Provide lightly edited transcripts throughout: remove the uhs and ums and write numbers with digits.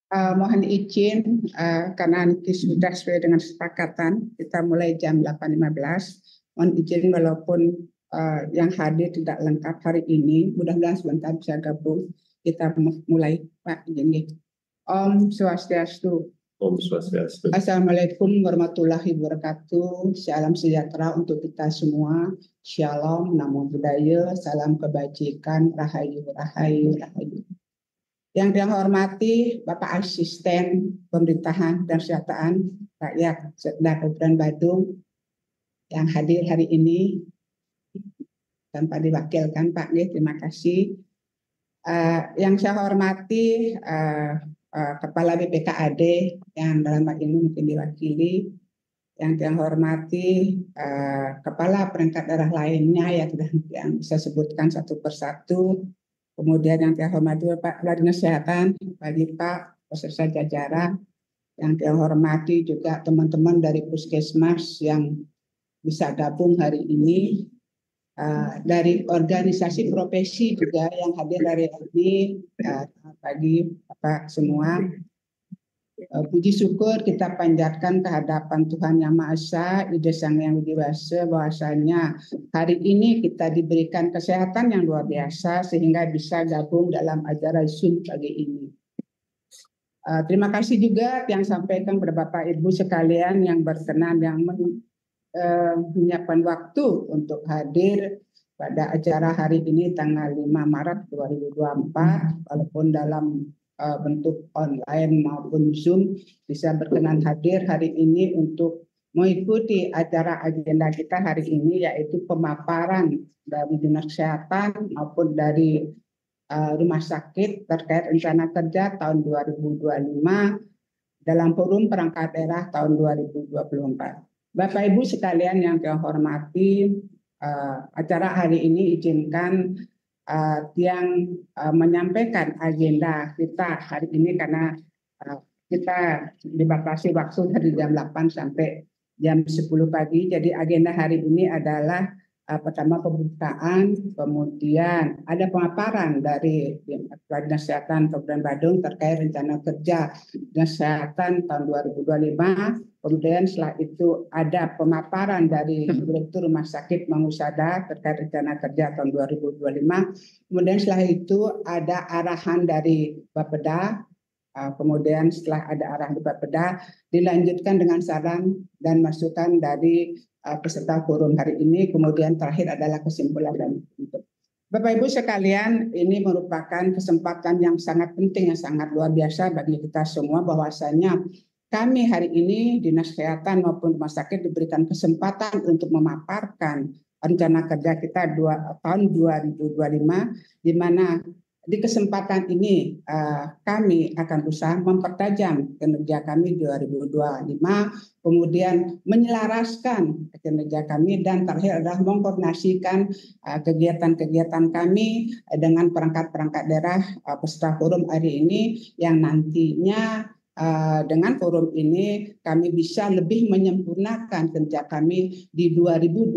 Mohon izin karena nanti sudah sesuai dengan kesepakatan kita mulai jam 8.15. Mohon izin walaupun yang hadir tidak lengkap hari ini, mudah-mudahan sebentar bisa gabung. Kita mulai Pak Jenggi. Om Swastiastu. Om Swastiastu. Assalamualaikum warahmatullahi wabarakatuh. Salam sejahtera untuk kita semua. Shalom, namo buddhaya, salam kebajikan, rahayu, rahayu, rahayu. Yang saya hormati Bapak Asisten Pemerintahan dan Kesejahteraan Rakyat Kabupaten Badung yang hadir hari ini tanpa diwakilkan Pak, terima kasih. Yang saya hormati Kepala BPKAD yang dalam hal ini mungkin diwakili, yang saya hormati Kepala Perangkat Daerah lainnya yang bisa sebutkan satu persatu. Kemudian yang saya hormati Pak Kepala Dinas Kesehatan, Pak beserta jajaran, yang saya hormati juga teman-teman dari Puskesmas yang bisa gabung hari ini, dari organisasi profesi juga yang hadir dari ini, selamat pagi Bapak semua. Puji syukur kita panjatkan kehadapan Tuhan Yang Maha Esa, Ida Sang Yang Widi bahwasanya hari ini kita diberikan kesehatan yang luar biasa sehingga bisa gabung dalam acara Zoom pagi ini. Terima kasih juga yang sampaikan kepada Bapak Ibu sekalian yang berkenan yang menyiapkan waktu untuk hadir pada acara hari ini tanggal 5 Maret 2024 walaupun dalam bentuk online maupun Zoom bisa berkenan hadir hari ini untuk mengikuti acara agenda kita hari ini yaitu pemaparan dari Dinas Kesehatan maupun dari rumah sakit terkait rencana kerja tahun 2025 dalam forum perangkat daerah tahun 2024. Bapak Ibu sekalian yang saya hormati, acara hari ini izinkan yang menyampaikan agenda kita hari ini karena kita dibatasi waktu dari jam 8 sampai jam 10 pagi. Jadi agenda hari ini adalah pertama pembukaan, kemudian ada pemaparan dari Dinas Kesehatan Kabupaten Badung terkait rencana kerja Dinas Kesehatan tahun 2025. Kemudian setelah itu ada pemaparan dari Direktur Rumah Sakit Mangusada terkait rencana kerja tahun 2025. Kemudian setelah itu ada arahan dari Bapeda. Kemudian setelah ada arahan dari Bapeda dilanjutkan dengan saran dan masukan dari peserta forum hari ini. Kemudian terakhir adalah kesimpulan dan penutup. Bapak Ibu sekalian, ini merupakan kesempatan yang sangat penting, yang sangat luar biasa bagi kita semua bahwasanya kami hari ini Dinas Kesehatan maupun rumah sakit diberikan kesempatan untuk memaparkan rencana kerja kita tahun 2025, di mana di kesempatan ini kami akan berusaha mempertajam kinerja kami 2025, kemudian menyelaraskan kinerja kami, dan terakhir adalah mengkoordinasikan kegiatan-kegiatan kami dengan perangkat-perangkat daerah peserta forum hari ini yang nantinya dengan forum ini kami bisa lebih menyempurnakan kerja kami di 2025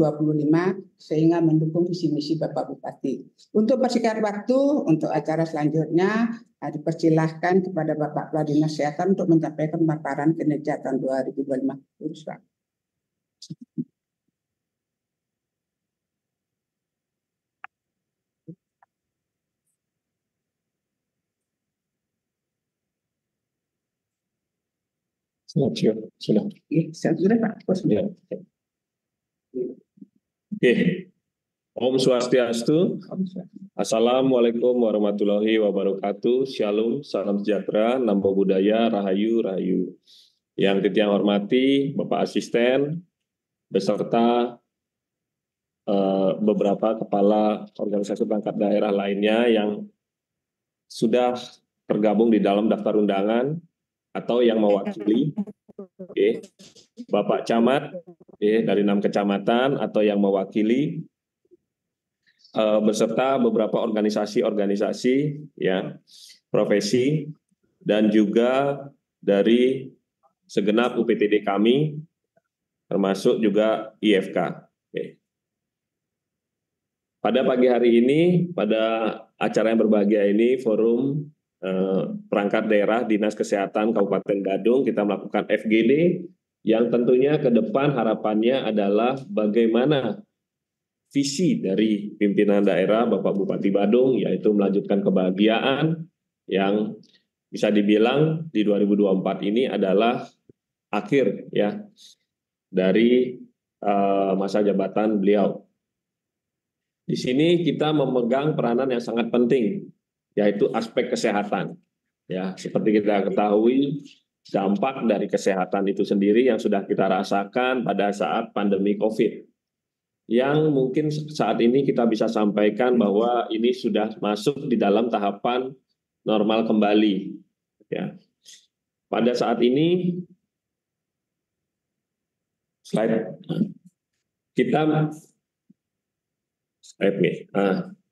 sehingga mendukung visi misi Bapak Bupati. Untuk persingkat waktu untuk acara selanjutnya dipersilahkan kepada Bapak Kepala Dinas Kesehatan untuk menyampaikan paparan kinerja tahun 2025. Sudah. Sudah Pak. Ya. Oke. Om Swastiastu. Assalamualaikum warahmatullahi wabarakatuh. Shalom, salam sejahtera, namo buddhaya, rahayu, rahayu. Yang kita hormati Bapak Asisten beserta beberapa kepala organisasi perangkat daerah lainnya yang sudah tergabung di dalam daftar undangan atau yang mewakili, Bapak Camat dari 6 kecamatan atau yang mewakili, beserta beberapa organisasi-organisasi ya profesi dan juga dari segenap UPTD kami, termasuk juga IFK. Pada pagi hari ini, pada acara yang berbahagia ini, forum perangkat daerah Dinas Kesehatan Kabupaten Badung, kita melakukan FGD yang tentunya ke depan harapannya adalah bagaimana visi dari pimpinan daerah Bapak Bupati Badung, yaitu melanjutkan kebahagiaan yang bisa dibilang di 2024 ini adalah akhir ya dari masa jabatan beliau. Di sini kita memegang peranan yang sangat penting, yaitu aspek kesehatan. Ya, seperti kita ketahui, dampak dari kesehatan itu sendiri yang sudah kita rasakan pada saat pandemi COVID. Yang mungkin saat ini kita bisa sampaikan bahwa ini sudah masuk di dalam tahapan normal kembali. Ya. Pada saat ini,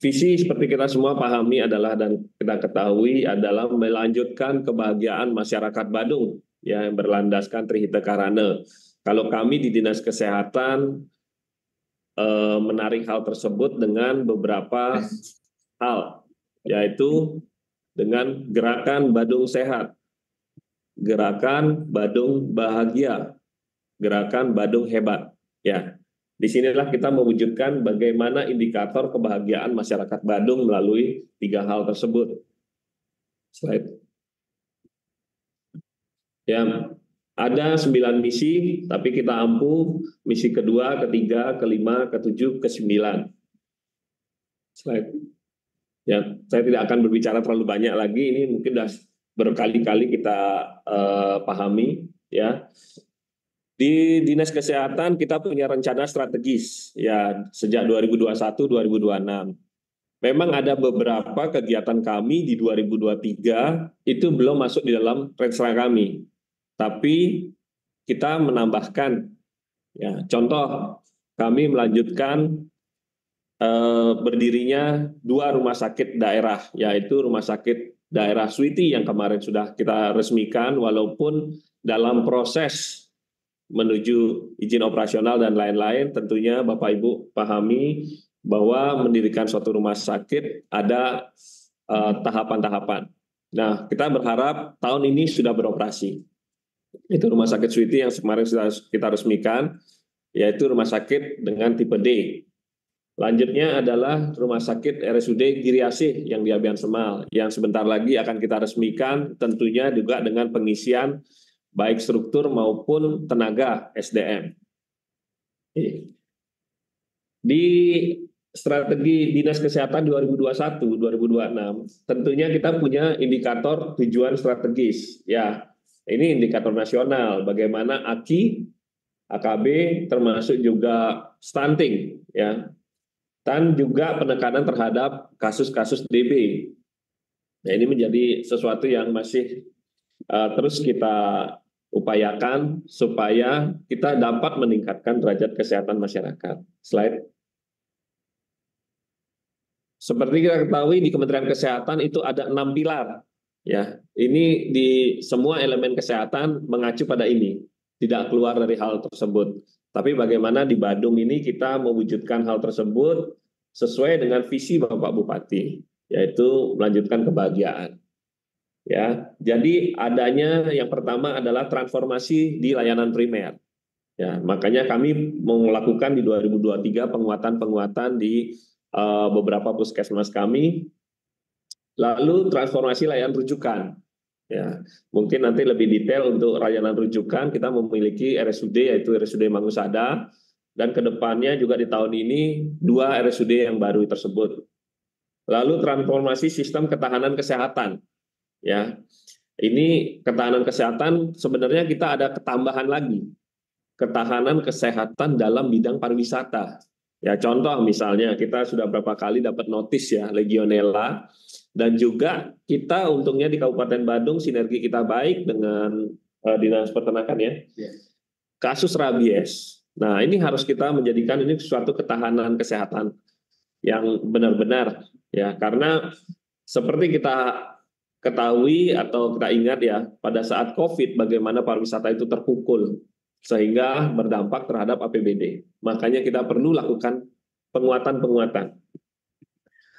visi seperti kita semua pahami adalah dan kita ketahui adalah melanjutkan kebahagiaan masyarakat Badung yang berlandaskan Trihita Karana. Kalau kami di Dinas Kesehatan menarik hal tersebut dengan beberapa hal, yaitu dengan gerakan Badung Sehat. Gerakan Badung Bahagia, Gerakan Badung Hebat. Ya, disinilah kita mewujudkan bagaimana indikator kebahagiaan masyarakat Badung melalui 3 hal tersebut. Slide. Ya, ada 9 misi, tapi kita ampuh misi kedua, ketiga, kelima, ketujuh, ke-9. Slide. Ya, saya tidak akan berbicara terlalu banyak lagi. Ini mungkin sudah berkali-kali kita pahami. Ya, di Dinas Kesehatan kita punya rencana strategis. Ya, sejak 2021-2026. Memang ada beberapa kegiatan kami di 2023 itu belum masuk di dalam rencana kami. Tapi kita menambahkan, ya, contoh kami melanjutkan berdirinya 2 rumah sakit daerah, yaitu Rumah Sakit Daerah Switi yang kemarin sudah kita resmikan, walaupun dalam proses menuju izin operasional dan lain-lain, tentunya Bapak Ibu pahami bahwa mendirikan suatu rumah sakit ada tahapan-tahapan. Nah, kita berharap tahun ini sudah beroperasi. Itu Rumah Sakit Switi yang kemarin sudah kita resmikan, yaitu rumah sakit dengan tipe D. Lanjutnya adalah Rumah Sakit RSUD Giri Asih yang di Abian Semal, yang sebentar lagi akan kita resmikan, tentunya juga dengan pengisian baik struktur maupun tenaga SDM. Di strategi Dinas Kesehatan 2021-2026, tentunya kita punya indikator tujuan strategis. Ya, ini indikator nasional, bagaimana AKI, AKB, termasuk juga stunting, ya, dan juga penekanan terhadap kasus-kasus DB. Nah, ini menjadi sesuatu yang masih terus kita upayakan supaya kita dapat meningkatkan derajat kesehatan masyarakat. Slide. Seperti kita ketahui di Kementerian Kesehatan itu ada 6 pilar. Ya, ini di semua elemen kesehatan mengacu pada ini, tidak keluar dari hal tersebut. Tapi bagaimana di Badung ini kita mewujudkan hal tersebut sesuai dengan visi Bapak Bupati, yaitu melanjutkan kebahagiaan. Ya, jadi adanya yang pertama adalah transformasi di layanan primer. Ya, makanya kami melakukan di 2023 penguatan-penguatan di beberapa puskesmas kami. Lalu transformasi layanan rujukan. Ya, mungkin nanti lebih detail untuk layanan rujukan kita memiliki RSUD, yaitu RSUD Mangusada, dan kedepannya juga di tahun ini 2 RSUD yang baru tersebut. Lalu transformasi sistem ketahanan kesehatan. Ya, ini ketahanan kesehatan sebenarnya kita ada ketambahan lagi, ketahanan kesehatan dalam bidang pariwisata. Ya, contoh misalnya kita sudah berapa kali dapat notis ya Legionella, dan juga kita untungnya di Kabupaten Badung sinergi kita baik dengan Dinas Peternakan ya. Kasus rabies. Nah, ini harus kita menjadikan ini suatu ketahanan kesehatan yang benar-benar ya, karena seperti kita ketahui atau kita ingat ya, pada saat COVID bagaimana pariwisata itu terpukul sehingga berdampak terhadap APBD. Makanya kita perlu lakukan penguatan-penguatan.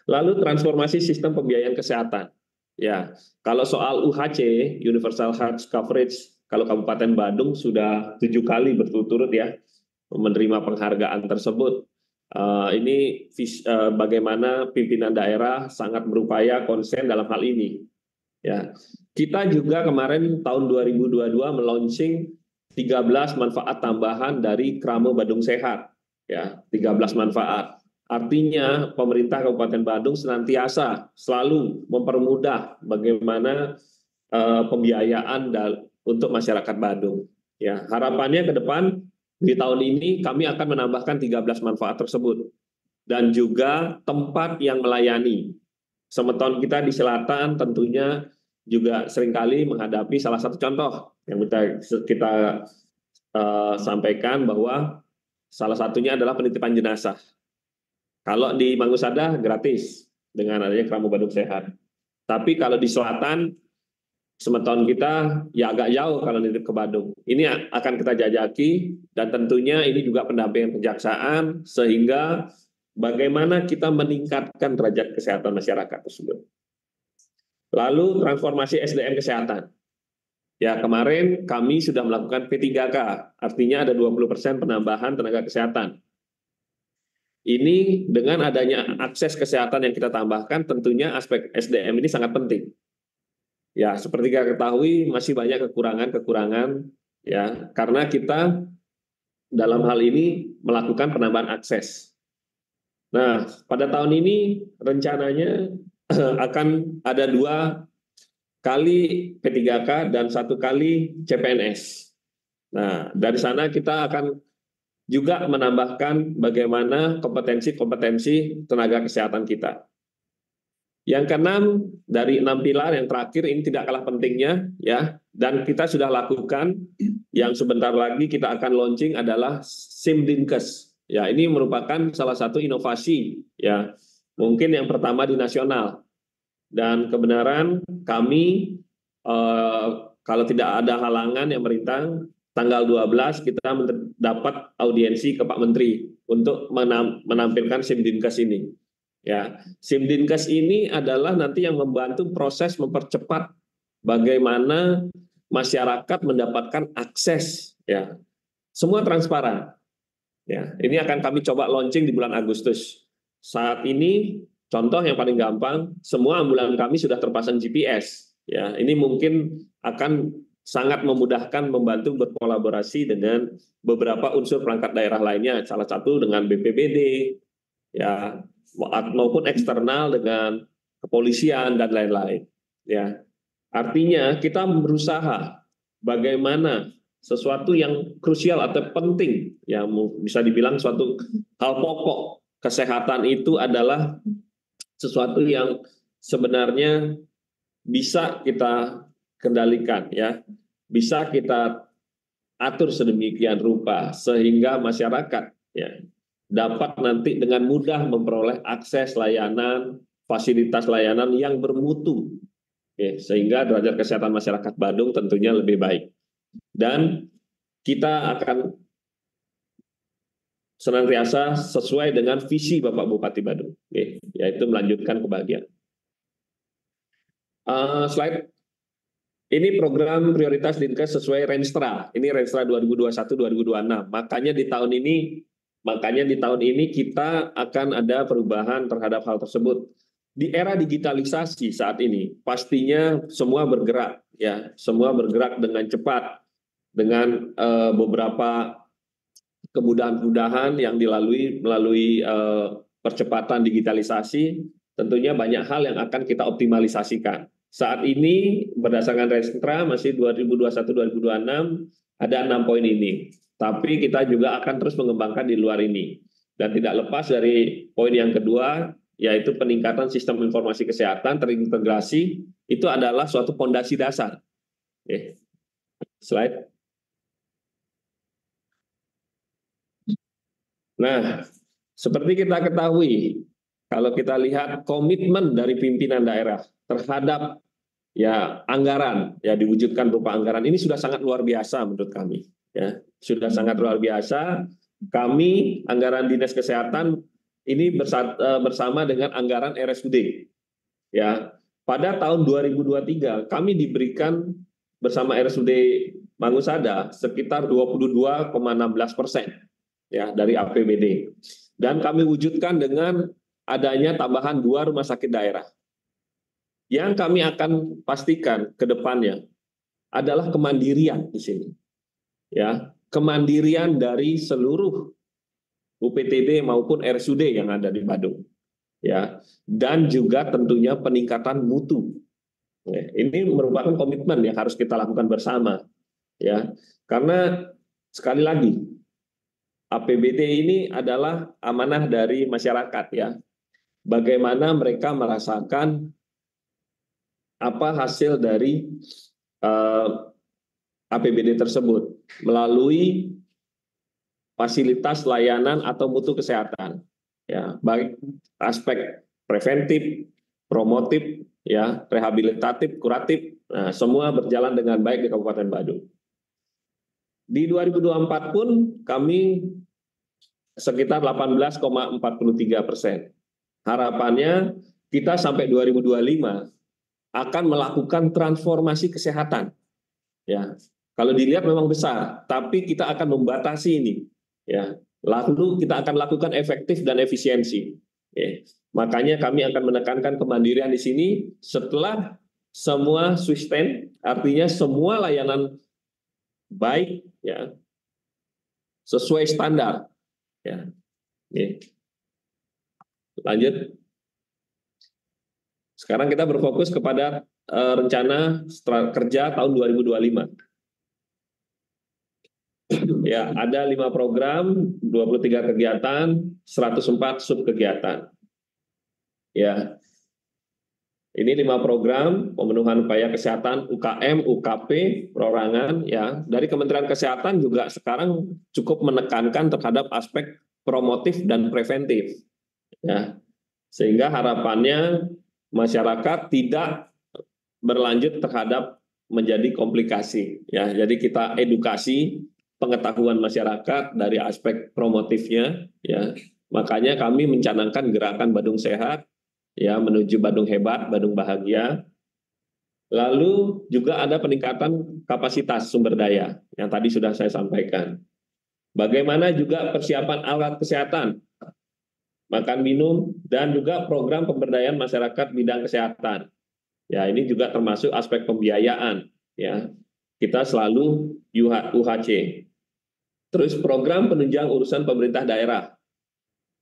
Lalu transformasi sistem pembiayaan kesehatan. Ya, kalau soal UHC, Universal Health Coverage, kalau Kabupaten Badung sudah 7 kali berturut-turut ya menerima penghargaan tersebut. Ini bagaimana pimpinan daerah sangat berupaya konsen dalam hal ini. Ya, kita juga kemarin tahun 2022 melaunching 13 manfaat tambahan dari Kramo Badung Sehat. Ya, 13 manfaat. Artinya pemerintah Kabupaten Badung senantiasa selalu mempermudah bagaimana pembiayaan untuk masyarakat Badung. Ya, harapannya ke depan di tahun ini kami akan menambahkan 13 manfaat tersebut dan juga tempat yang melayani. Semeton kita di selatan tentunya juga seringkali menghadapi salah satu contoh yang kita sampaikan bahwa salah satunya adalah penitipan jenazah. Kalau di Mangusada gratis dengan adanya Kramo Badung Sehat. Tapi kalau di selatan, Semeton kita ya agak jauh kalau nitip ke Badung. Ini akan kita jajaki dan tentunya ini juga pendampingan kejaksaan sehingga bagaimana kita meningkatkan derajat kesehatan masyarakat tersebut. Lalu transformasi SDM kesehatan. Ya, kemarin kami sudah melakukan P3K, artinya ada 20% penambahan tenaga kesehatan. Ini dengan adanya akses kesehatan yang kita tambahkan, tentunya aspek SDM ini sangat penting. Ya, seperti kita ketahui masih banyak kekurangan-kekurangan, ya, karena kita dalam hal ini melakukan penambahan akses. Nah, pada tahun ini rencananya akan ada 2 kali P3K dan 1 kali CPNS. Nah, dari sana kita akan juga menambahkan bagaimana kompetensi-kompetensi tenaga kesehatan kita. Yang keenam, dari 6 pilar yang terakhir ini tidak kalah pentingnya, ya, dan kita sudah lakukan, yang sebentar lagi kita akan launching adalah SIMDinkes. Ya, ini merupakan salah satu inovasi, ya, mungkin yang pertama di nasional. Dan kebenaran kami, kalau tidak ada halangan yang merintang, tanggal 12 kita dapat audiensi ke Pak Menteri untuk menampilkan SIMDinkes ini. Ya, SIMDinkes ini adalah nanti yang membantu proses mempercepat bagaimana masyarakat mendapatkan akses, ya, semua transparan. Ya, ini akan kami coba launching di bulan Agustus. Saat ini contoh yang paling gampang, semua ambulan kami sudah terpasang GPS. Ya, ini mungkin akan sangat memudahkan membantu berkolaborasi dengan beberapa unsur perangkat daerah lainnya, salah satu dengan BPBD, ya, maupun eksternal dengan kepolisian dan lain-lain. Ya, artinya kita berusaha bagaimana sesuatu yang krusial atau penting, yang bisa dibilang suatu hal pokok kesehatan itu adalah sesuatu yang sebenarnya bisa kita kendalikan, ya, bisa kita atur sedemikian rupa sehingga masyarakat, ya, dapat nanti dengan mudah memperoleh akses layanan, fasilitas layanan yang bermutu, ya, sehingga derajat kesehatan masyarakat Badung tentunya lebih baik. Dan kita akan senantiasa sesuai dengan visi Bapak Bupati Badung, ya, yaitu melanjutkan kebahagiaan. Slide. Ini program prioritas Dinkes sesuai Renstra. Ini Renstra 2021-2026. Makanya di tahun ini kita akan ada perubahan terhadap hal tersebut. Di era digitalisasi saat ini, pastinya semua bergerak, ya, semua bergerak dengan cepat, dengan beberapa kemudahan-kemudahan yang dilalui melalui percepatan digitalisasi. Tentunya banyak hal yang akan kita optimalisasikan. Saat ini berdasarkan Renstra masih 2021-2026 ada 6 poin ini. Tapi kita juga akan terus mengembangkan di luar ini. Dan tidak lepas dari poin yang kedua, yaitu peningkatan sistem informasi kesehatan terintegrasi, itu adalah suatu fondasi dasar. Oke. Slide. Nah, seperti kita ketahui, kalau kita lihat komitmen dari pimpinan daerah terhadap, ya, anggaran, ya, diwujudkan berupa anggaran ini sudah sangat luar biasa menurut kami, ya, sudah sangat luar biasa. Kami anggaran Dinas Kesehatan ini bersama dengan anggaran RSUD, ya, pada tahun 2023 kami diberikan bersama RSUD Mangusada sekitar 22,16%, ya, dari APBD, dan kami wujudkan dengan adanya tambahan 2 rumah sakit daerah. Yang kami akan pastikan ke depannya adalah kemandirian di sini. Ya, kemandirian dari seluruh UPTD maupun RSUD yang ada di Badung. Ya, dan juga tentunya peningkatan mutu. Ya, ini merupakan komitmen yang harus kita lakukan bersama. Ya, karena sekali lagi APBD ini adalah amanah dari masyarakat, ya. Bagaimana mereka merasakan apa hasil dari APBD tersebut melalui fasilitas layanan atau mutu kesehatan, ya, baik aspek preventif, promotif, ya, rehabilitatif, kuratif, nah, semua berjalan dengan baik di Kabupaten Badung. Di 2024 pun kami sekitar 18,43%. Harapannya kita sampai 2025 akan melakukan transformasi kesehatan. Ya, kalau dilihat memang besar, tapi kita akan membatasi ini. Ya, lalu kita akan lakukan efektif dan efisiensi. Ya. Makanya kami akan menekankan kemandirian di sini setelah semua sustain, artinya semua layanan baik, ya, sesuai standar. Ya. Ya. Lanjut. Sekarang kita berfokus kepada rencana kerja tahun 2025. Ya, ada 5 program, 23 kegiatan, 104 sub kegiatan. Ya, ini 5 program pemenuhan upaya kesehatan UKM, UKP, perorangan. Ya, dari Kementerian Kesehatan juga sekarang cukup menekankan terhadap aspek promotif dan preventif. Ya, sehingga harapannya masyarakat tidak berlanjut terhadap menjadi komplikasi. Ya, jadi kita edukasi pengetahuan masyarakat dari aspek promotifnya. Ya, makanya kami mencanangkan gerakan Badung Sehat, ya, menuju Badung Hebat, Badung Bahagia. Lalu juga ada peningkatan kapasitas sumber daya yang tadi sudah saya sampaikan. Bagaimana juga persiapan alat kesehatan, makan minum, dan juga program pemberdayaan masyarakat bidang kesehatan. Ya, ini juga termasuk aspek pembiayaan. Ya, kita selalu UHC. Terus program penunjang urusan pemerintah daerah,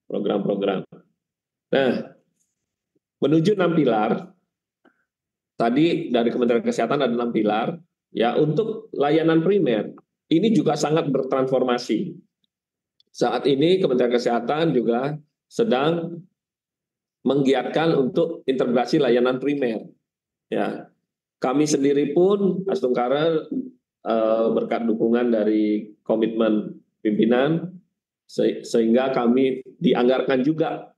program-program. Nah, menuju 6 pilar. Tadi dari Kementerian Kesehatan ada 6 pilar. Ya, untuk layanan primer ini juga sangat bertransformasi. Saat ini Kementerian Kesehatan juga sedang menggiatkan untuk integrasi layanan primer. Ya, kami sendiri pun Astungkara berkat dukungan dari komitmen pimpinan sehingga kami dianggarkan juga.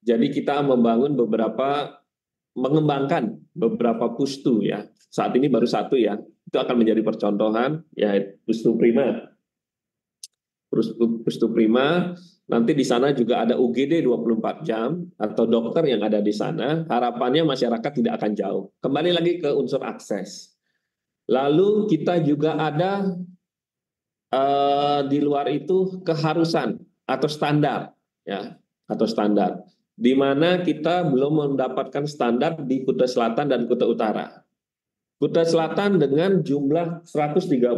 Jadi kita mengembangkan beberapa pustu, ya. Saat ini baru 1, ya. Itu akan menjadi percontohan, ya, pustu prima. Pustu prima, nanti di sana juga ada UGD 24 jam atau dokter yang ada di sana. Harapannya masyarakat tidak akan jauh. Kembali lagi ke unsur akses. Lalu kita juga ada di luar itu keharusan atau standar, ya, atau standar, di mana kita belum mendapatkan standar di Kuta Selatan dan Kuta Utara. Kuta Selatan dengan jumlah 130.000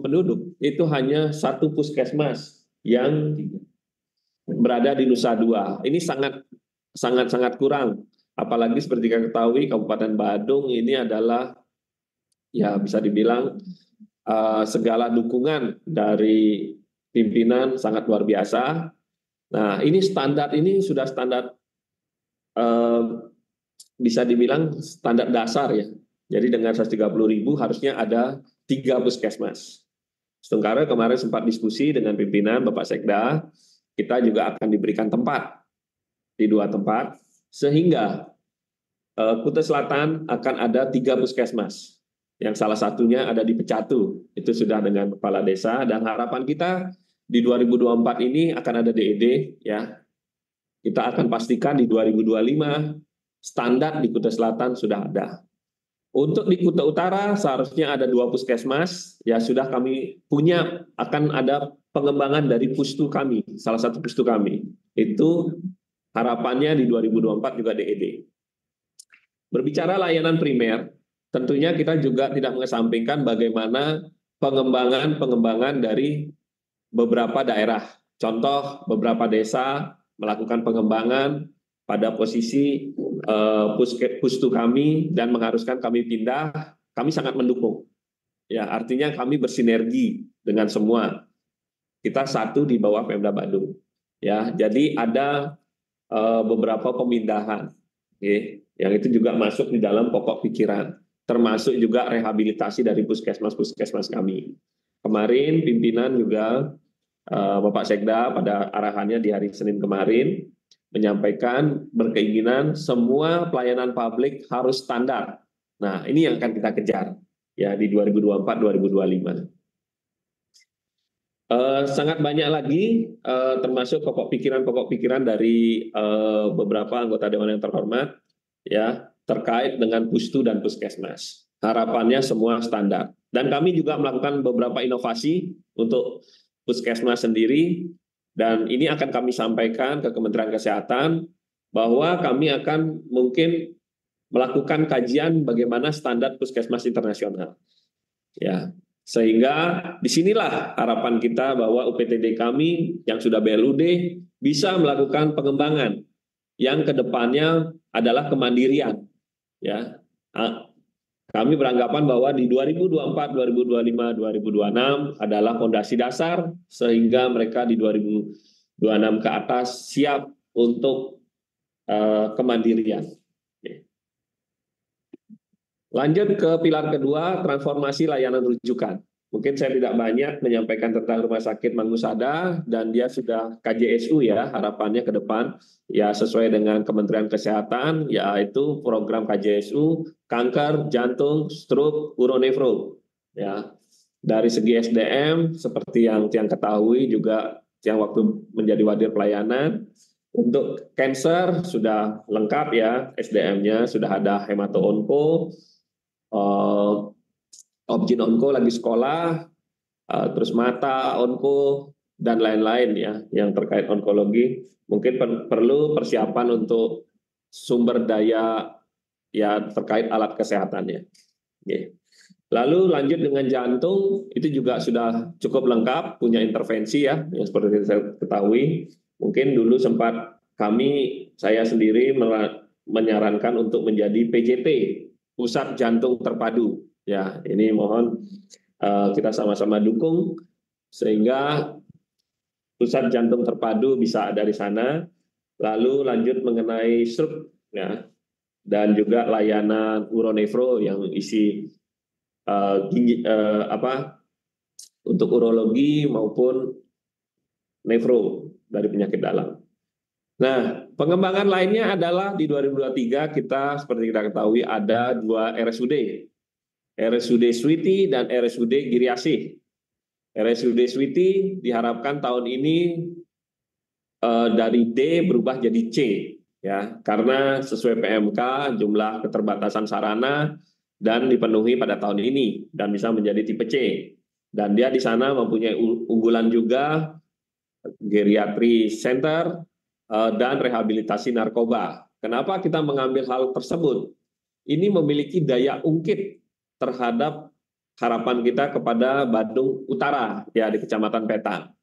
penduduk itu hanya 1 puskesmas yang berada di Nusa Dua. Ini sangat kurang. Apalagi seperti kita ketahui Kabupaten Badung ini adalah, ya, bisa dibilang segala dukungan dari pimpinan sangat luar biasa. Nah, ini standar ini sudah standar bisa dibilang standar dasar, ya. Jadi dengan 130.000 harusnya ada 3 puskesmas. Setengkara kemarin sempat diskusi dengan pimpinan Bapak Sekda, kita juga akan diberikan tempat di 2 tempat, sehingga Kuta Selatan akan ada 3 puskesmas. Yang salah satunya ada di Pecatu, itu sudah dengan kepala desa, dan harapan kita di 2024 ini akan ada DED, ya. Kita akan pastikan di 2025 standar di Kuta Selatan sudah ada. Untuk di Kuta Utara seharusnya ada 2 puskesmas, ya, sudah kami punya, akan ada pengembangan dari pustu kami, salah satu pustu kami. Itu harapannya di 2024 juga DED. Berbicara layanan primer, tentunya kita juga tidak mengesampingkan bagaimana pengembangan dari beberapa daerah. Contoh, beberapa desa melakukan pengembangan pada posisi pustu kami dan mengharuskan kami pindah, kami sangat mendukung. Ya, artinya kami bersinergi dengan semua. Kita satu di bawah Pemda Badung. Ya, jadi ada beberapa pemindahan, yang itu juga masuk di dalam pokok pikiran, termasuk juga rehabilitasi dari puskesmas kami. Kemarin pimpinan juga Bapak Sekda pada arahannya di hari Senin kemarin menyampaikan berkeinginan semua pelayanan publik harus standar. Nah, ini yang akan kita kejar, ya, di 2024-2025. Sangat banyak lagi, termasuk pokok pikiran dari beberapa anggota Dewan yang terhormat, ya, terkait dengan pustu dan puskesmas. harapannya semua standar. Dan kami juga melakukan beberapa inovasi untuk puskesmas sendiri, dan ini akan kami sampaikan ke Kementerian Kesehatan bahwa kami akan mungkin melakukan kajian bagaimana standar puskesmas internasional. Ya, sehingga disinilah harapan kita bahwa UPTD kami yang sudah BLUD bisa melakukan pengembangan yang kedepannya adalah kemandirian. Ya, kami beranggapan bahwa di 2024, 2025, 2026 adalah fondasi dasar sehingga mereka di 2026 ke atas siap untuk kemandirian. Lanjut ke pilar kedua, transformasi layanan rujukan. Mungkin saya tidak banyak menyampaikan tentang Rumah Sakit Mangusada, dan dia sudah KJSU ya, harapannya ke depan, ya sesuai dengan Kementerian Kesehatan, yaitu program KJSU, kanker, jantung, stroke, uronefro. Ya, dari segi SDM, seperti yang ketahui juga, yang waktu menjadi wadir pelayanan, untuk cancer sudah lengkap ya, SDM-nya sudah ada hemato-onko, Obgyn onko lagi sekolah, terus mata onko dan lain-lain ya yang terkait onkologi. Mungkin perlu persiapan untuk sumber daya ya terkait alat kesehatannya. Oke. Lalu lanjut dengan jantung, itu juga sudah cukup lengkap, punya intervensi ya, yang seperti saya ketahui. Mungkin dulu sempat saya sendiri menyarankan untuk menjadi PJT, Pusat Jantung Terpadu. Ya, ini mohon kita sama-sama dukung sehingga Pusat Jantung Terpadu bisa ada di sana. Lalu lanjut mengenai stroke ya, dan juga layanan uronefro yang isi untuk urologi maupun nefro dari penyakit dalam. Nah, pengembangan lainnya adalah di 2023 kita seperti kita ketahui ada 2 RSUD. RSUD Switi dan RSUD Giriasih. RSUD Switi diharapkan tahun ini dari D berubah jadi C ya, karena sesuai PMK jumlah keterbatasan sarana dan dipenuhi pada tahun ini dan bisa menjadi tipe C. Dan dia di sana mempunyai unggulan juga geriatri center dan rehabilitasi narkoba. Kenapa kita mengambil hal tersebut? Ini memiliki daya ungkit terhadap harapan kita kepada Badung Utara ya di Kecamatan Petang,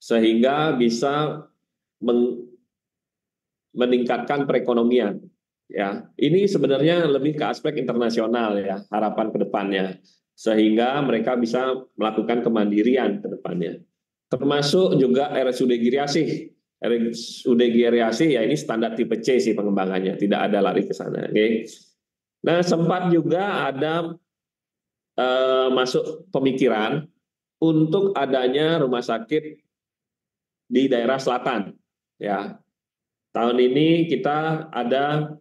sehingga bisa meningkatkan perekonomian. Ya, ini sebenarnya lebih ke aspek internasional ya harapan ke depannya, sehingga mereka bisa melakukan kemandirian ke depannya. Termasuk juga RSUD Giriasih. RSUD Giriasih ya ini standar tipe C sih pengembangannya, tidak ada lari ke sana. Okay. Nah, sempat juga ada masuk pemikiran untuk adanya rumah sakit di daerah selatan. Ya, tahun ini kita ada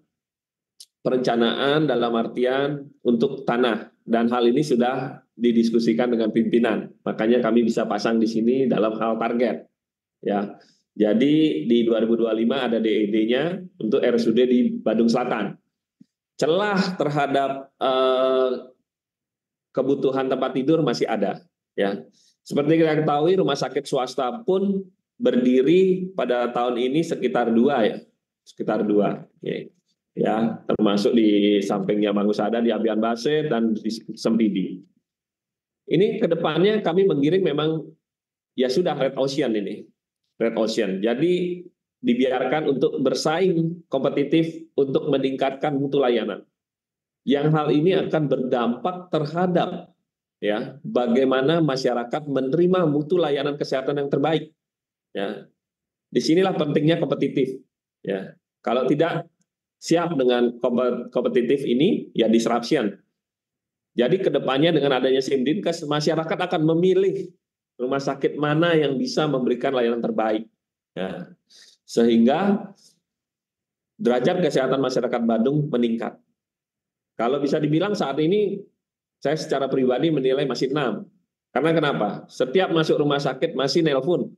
perencanaan dalam artian untuk tanah, dan hal ini sudah didiskusikan dengan pimpinan. Makanya kami bisa pasang di sini dalam hal target. Ya, jadi di 2025 ada DED-nya untuk RSUD di Bandung Selatan. Celah terhadap kebutuhan tempat tidur masih ada. Ya, seperti kita ketahui rumah sakit swasta pun berdiri pada tahun ini sekitar 2 ya, sekitar 2. Ya, termasuk di sampingnya Mangusada di Ambian Baset dan di Sempidi. Ini kedepannya kami menggiring memang ya sudah Red Ocean ini, Red Ocean. Jadi dibiarkan untuk bersaing kompetitif untuk meningkatkan mutu layanan. Yang hal ini akan berdampak terhadap ya bagaimana masyarakat menerima mutu layanan kesehatan yang terbaik. Ya, disinilah pentingnya kompetitif. Ya, kalau tidak siap dengan kompetitif ini ya disruption. Jadi kedepannya dengan adanya Simdinkes, masyarakat akan memilih rumah sakit mana yang bisa memberikan layanan terbaik. Ya, sehingga derajat kesehatan masyarakat Bandung meningkat. Kalau bisa dibilang saat ini, saya secara pribadi menilai masih 6. Karena kenapa? Setiap masuk rumah sakit masih nelpon.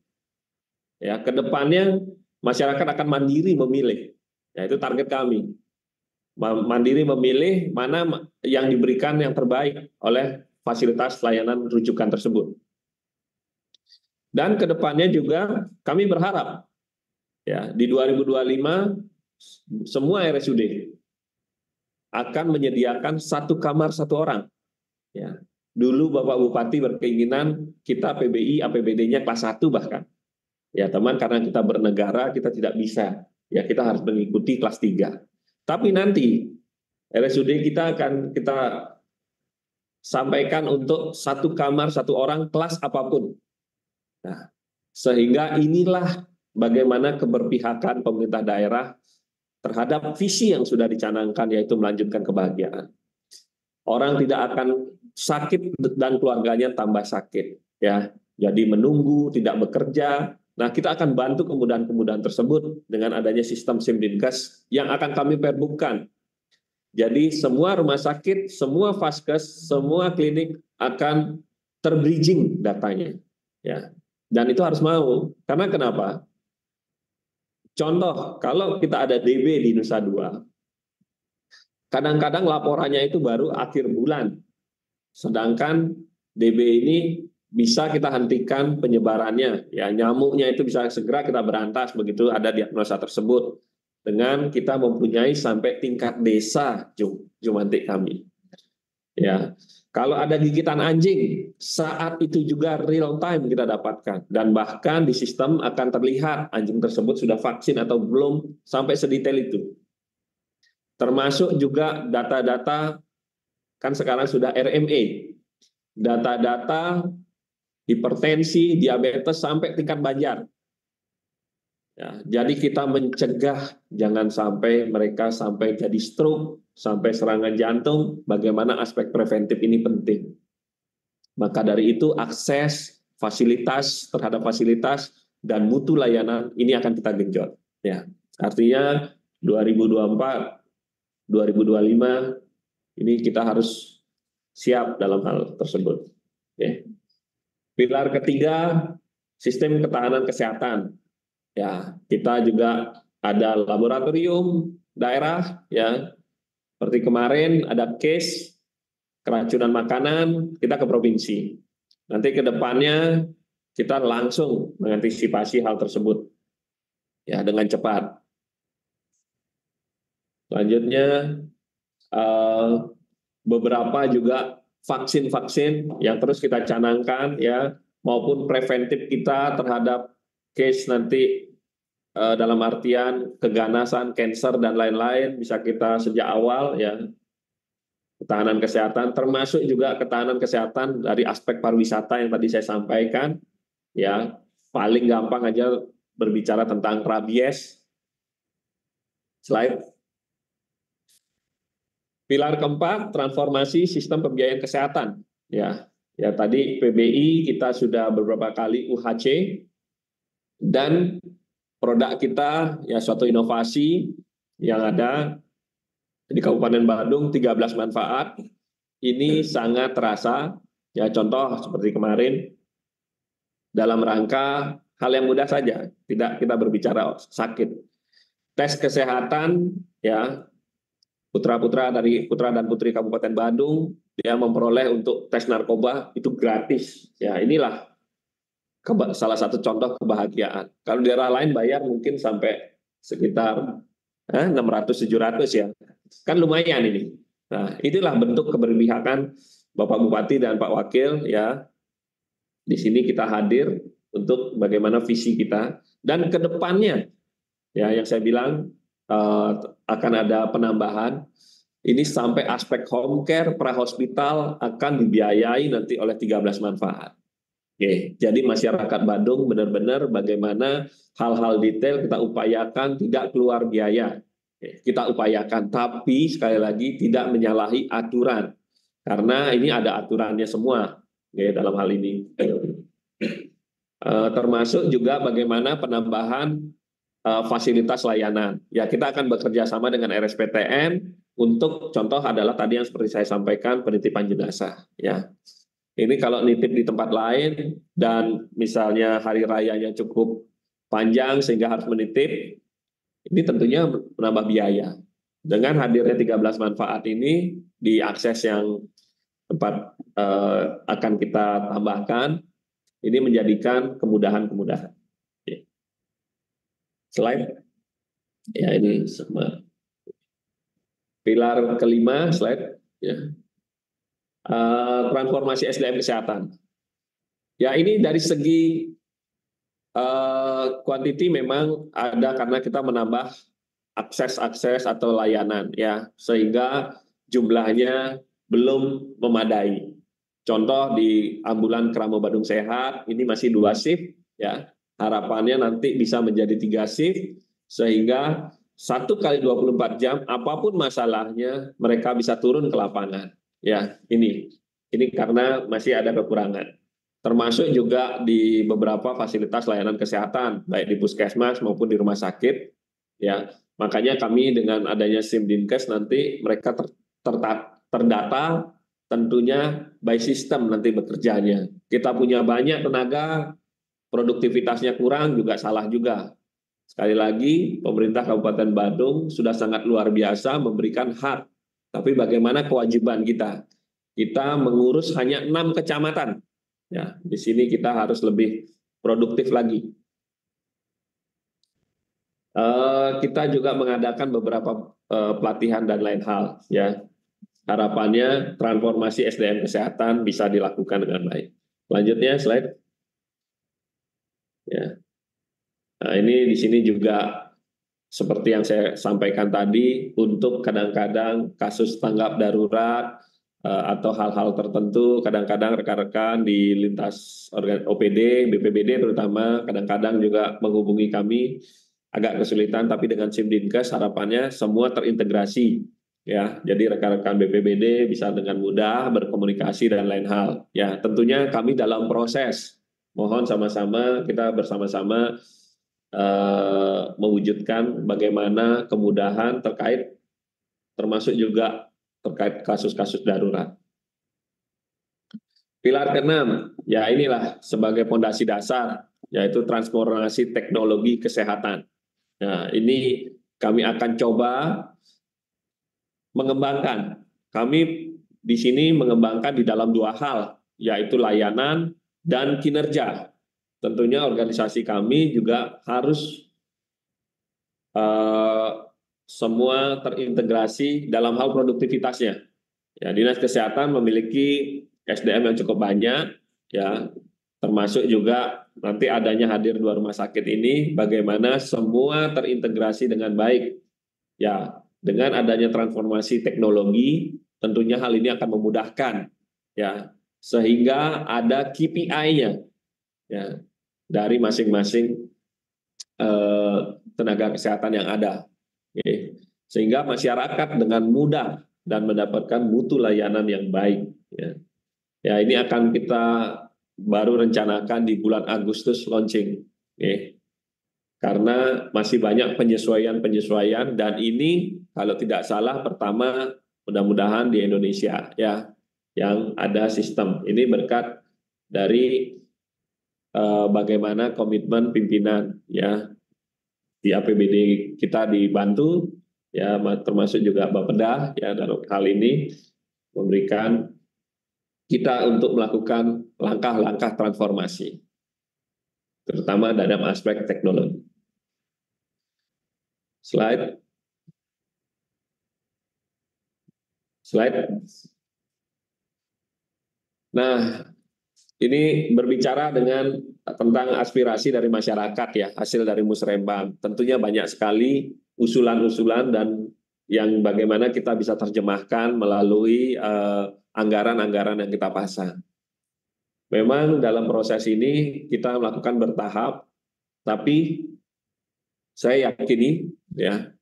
Ya, kedepannya masyarakat akan mandiri memilih. Ya, itu target kami. mandiri memilih mana yang diberikan yang terbaik oleh fasilitas layanan rujukan tersebut. Dan kedepannya juga kami berharap ya di 2025 semua RSUD akan menyediakan 1 kamar 1 orang. Ya. Dulu Bapak Bupati berkeinginan kita PBI APBD-nya kelas 1 bahkan. Ya teman, karena kita bernegara kita tidak bisa. Ya kita harus mengikuti kelas 3. Tapi nanti RSUD kita akan kita sampaikan untuk 1 kamar 1 orang kelas apapun. Nah, sehingga inilah bagaimana keberpihakan pemerintah daerah terhadap visi yang sudah dicanangkan, yaitu melanjutkan kebahagiaan. Orang tidak akan sakit dan keluarganya tambah sakit, ya. Jadi menunggu, tidak bekerja. Nah, kita akan bantu kemudahan-kemudahan tersebut dengan adanya sistem SIMDinkes yang akan kami perbukkan. Jadi semua rumah sakit, semua vaskes, semua klinik akan terbridging datanya, ya. Dan itu harus mau. Karena kenapa? Contoh, kalau kita ada DB di Nusa Dua, kadang-kadang laporannya itu baru akhir bulan. Sedangkan DB ini bisa kita hentikan penyebarannya. Ya, nyamuknya itu bisa segera kita berantas begitu ada diagnosa tersebut. Dengan kita mempunyai sampai tingkat desa, Jumantik kami. Ya, kalau ada gigitan anjing, saat itu juga real time kita dapatkan. Dan bahkan di sistem akan terlihat anjing tersebut sudah vaksin atau belum, sampai sedetail itu. Termasuk juga data-data, kan sekarang sudah RMA, data-data hipertensi, diabetes, sampai tingkat Banjar. Ya, jadi kita mencegah jangan sampai mereka sampai jadi stroke, sampai serangan jantung. Bagaimana aspek preventif ini penting. Maka dari itu akses fasilitas terhadap fasilitas dan mutu layanan ini akan kita genjot. Ya, artinya 2024, 2025 ini kita harus siap dalam hal tersebut. Oke. Pilar ketiga, sistem ketahanan kesehatan. Ya, kita juga ada laboratorium daerah, ya. Seperti kemarin ada case keracunan makanan, kita ke provinsi. Nanti ke depannya kita langsung mengantisipasi hal tersebut, ya, dengan cepat. Selanjutnya beberapa juga vaksin-vaksin yang terus kita canangkan, ya, maupun preventif kita terhadap case nanti dalam artian keganasan, kanker dan lain-lain bisa kita sejak awal, ya. Ketahanan kesehatan termasuk juga ketahanan kesehatan dari aspek pariwisata yang tadi saya sampaikan, ya. Paling gampang aja berbicara tentang rabies. Slide. Pilar keempat, transformasi sistem pembiayaan kesehatan. Ya, ya tadi PBI kita sudah beberapa kali UHC dan produk kita ya suatu inovasi yang ada di Kabupaten Badung 13 manfaat. Ini sangat terasa, ya contoh seperti kemarin dalam rangka hal yang mudah saja, tidak kita berbicara sakit. Tes kesehatan, ya, putra-putra dan putri Kabupaten Badung dia memperoleh untuk tes narkoba itu gratis. Ya, inilah salah satu contoh kebahagiaan. Kalau di daerah lain bayar mungkin sampai sekitar 600-700, ya. Kan lumayan ini. Nah, inilah bentuk keberpihakan Bapak Bupati dan Pak Wakil, ya. Di sini kita hadir untuk bagaimana visi kita dan ke depannya, ya, yang saya bilang akan ada penambahan. Ini sampai aspek home care, prahospital akan dibiayai nanti oleh 13 manfaat. Oke, jadi masyarakat Badung benar-benar bagaimana hal-hal detail kita upayakan tidak keluar biaya. Oke, kita upayakan, tapi sekali lagi tidak menyalahi aturan. Karena ini ada aturannya semua, oke, dalam hal ini. Termasuk juga bagaimana penambahan fasilitas layanan. Ya, kita akan bekerja sama dengan RSPTN untuk contoh adalah tadi yang seperti saya sampaikan penitipan jenazah, ya. Ini kalau nitip di tempat lain dan misalnya hari rayanya cukup panjang sehingga harus menitip, ini tentunya menambah biaya. Dengan hadirnya 13 manfaat ini di akses yang tempat akan kita tambahkan, ini menjadikan kemudahan-kemudahan. Oke. Slide. Ya, ini sama. Pilar kelima, slide. Ya. Transformasi SDM kesehatan. Ya, ini dari segi quantity memang ada karena kita menambah akses-akses atau layanan ya, sehingga jumlahnya belum memadai. Contoh di ambulan Kramo Badung Sehat ini masih 2 shift ya. Harapannya nanti bisa menjadi 3 shift sehingga 1 kali 24 jam apapun masalahnya mereka bisa turun ke lapangan. Ya, ini karena masih ada kekurangan. Termasuk juga di beberapa fasilitas layanan kesehatan baik di puskesmas maupun di rumah sakit ya. Makanya kami dengan adanya SIM Dinkes nanti mereka terdata tentunya by system nanti bekerjanya. Kita punya banyak tenaga, produktivitasnya kurang juga salah juga. Sekali lagi, pemerintah Kabupaten Badung sudah sangat luar biasa memberikan hak. Tapi bagaimana kewajiban kita? Kita mengurus hanya 6 kecamatan. Ya, di sini kita harus lebih produktif lagi. Kita juga mengadakan beberapa pelatihan dan lain hal. Ya, harapannya transformasi SDM kesehatan bisa dilakukan dengan baik. Selanjutnya slide. Ya. Nah, ini di sini juga seperti yang saya sampaikan tadi, untuk kadang-kadang kasus tanggap darurat atau hal-hal tertentu, kadang-kadang rekan-rekan di lintas OPD, BPBD terutama, kadang-kadang juga menghubungi kami agak kesulitan, tapi dengan SIM Dinkes harapannya semua terintegrasi. Ya, jadi rekan-rekan BPBD bisa dengan mudah berkomunikasi dan lain hal. Ya, tentunya kami dalam proses. Mohon sama-sama kita bersama-sama mewujudkan bagaimana kemudahan termasuk juga terkait kasus-kasus darurat. Pilar keenam, ya inilah sebagai fondasi dasar, yaitu transformasi teknologi kesehatan. Nah, ini kami akan coba mengembangkan. Kami di sini mengembangkan di dalam 2 hal, yaitu layanan dan kinerja. Tentunya organisasi kami juga harus semua terintegrasi dalam hal produktivitasnya. Ya, Dinas Kesehatan memiliki SDM yang cukup banyak, ya, termasuk juga nanti adanya hadir 2 rumah sakit ini, bagaimana semua terintegrasi dengan baik. Ya, dengan adanya transformasi teknologi, tentunya hal ini akan memudahkan, ya, sehingga ada KPI-nya, ya, dari masing-masing tenaga kesehatan yang ada. Sehingga masyarakat dengan mudah dan mendapatkan mutu layanan yang baik. Ya, ini akan kita baru rencanakan di bulan Agustus launching. Karena masih banyak penyesuaian dan ini kalau tidak salah pertama mudah-mudahan di Indonesia ya yang ada sistem. Ini berkat dari bagaimana komitmen pimpinan ya. Di APBD kita dibantu ya, termasuk juga Bapeda ya dalam hal ini memberikan kita untuk melakukan langkah-langkah transformasi, terutama dalam aspek teknologi. Slide. Nah, ini berbicara tentang aspirasi dari masyarakat ya, hasil dari Musrembang. Tentunya banyak sekali usulan-usulan dan yang bagaimana kita bisa terjemahkan melalui anggaran-anggaran yang kita pasang. Memang dalam proses ini kita melakukan bertahap, tapi saya yakini ya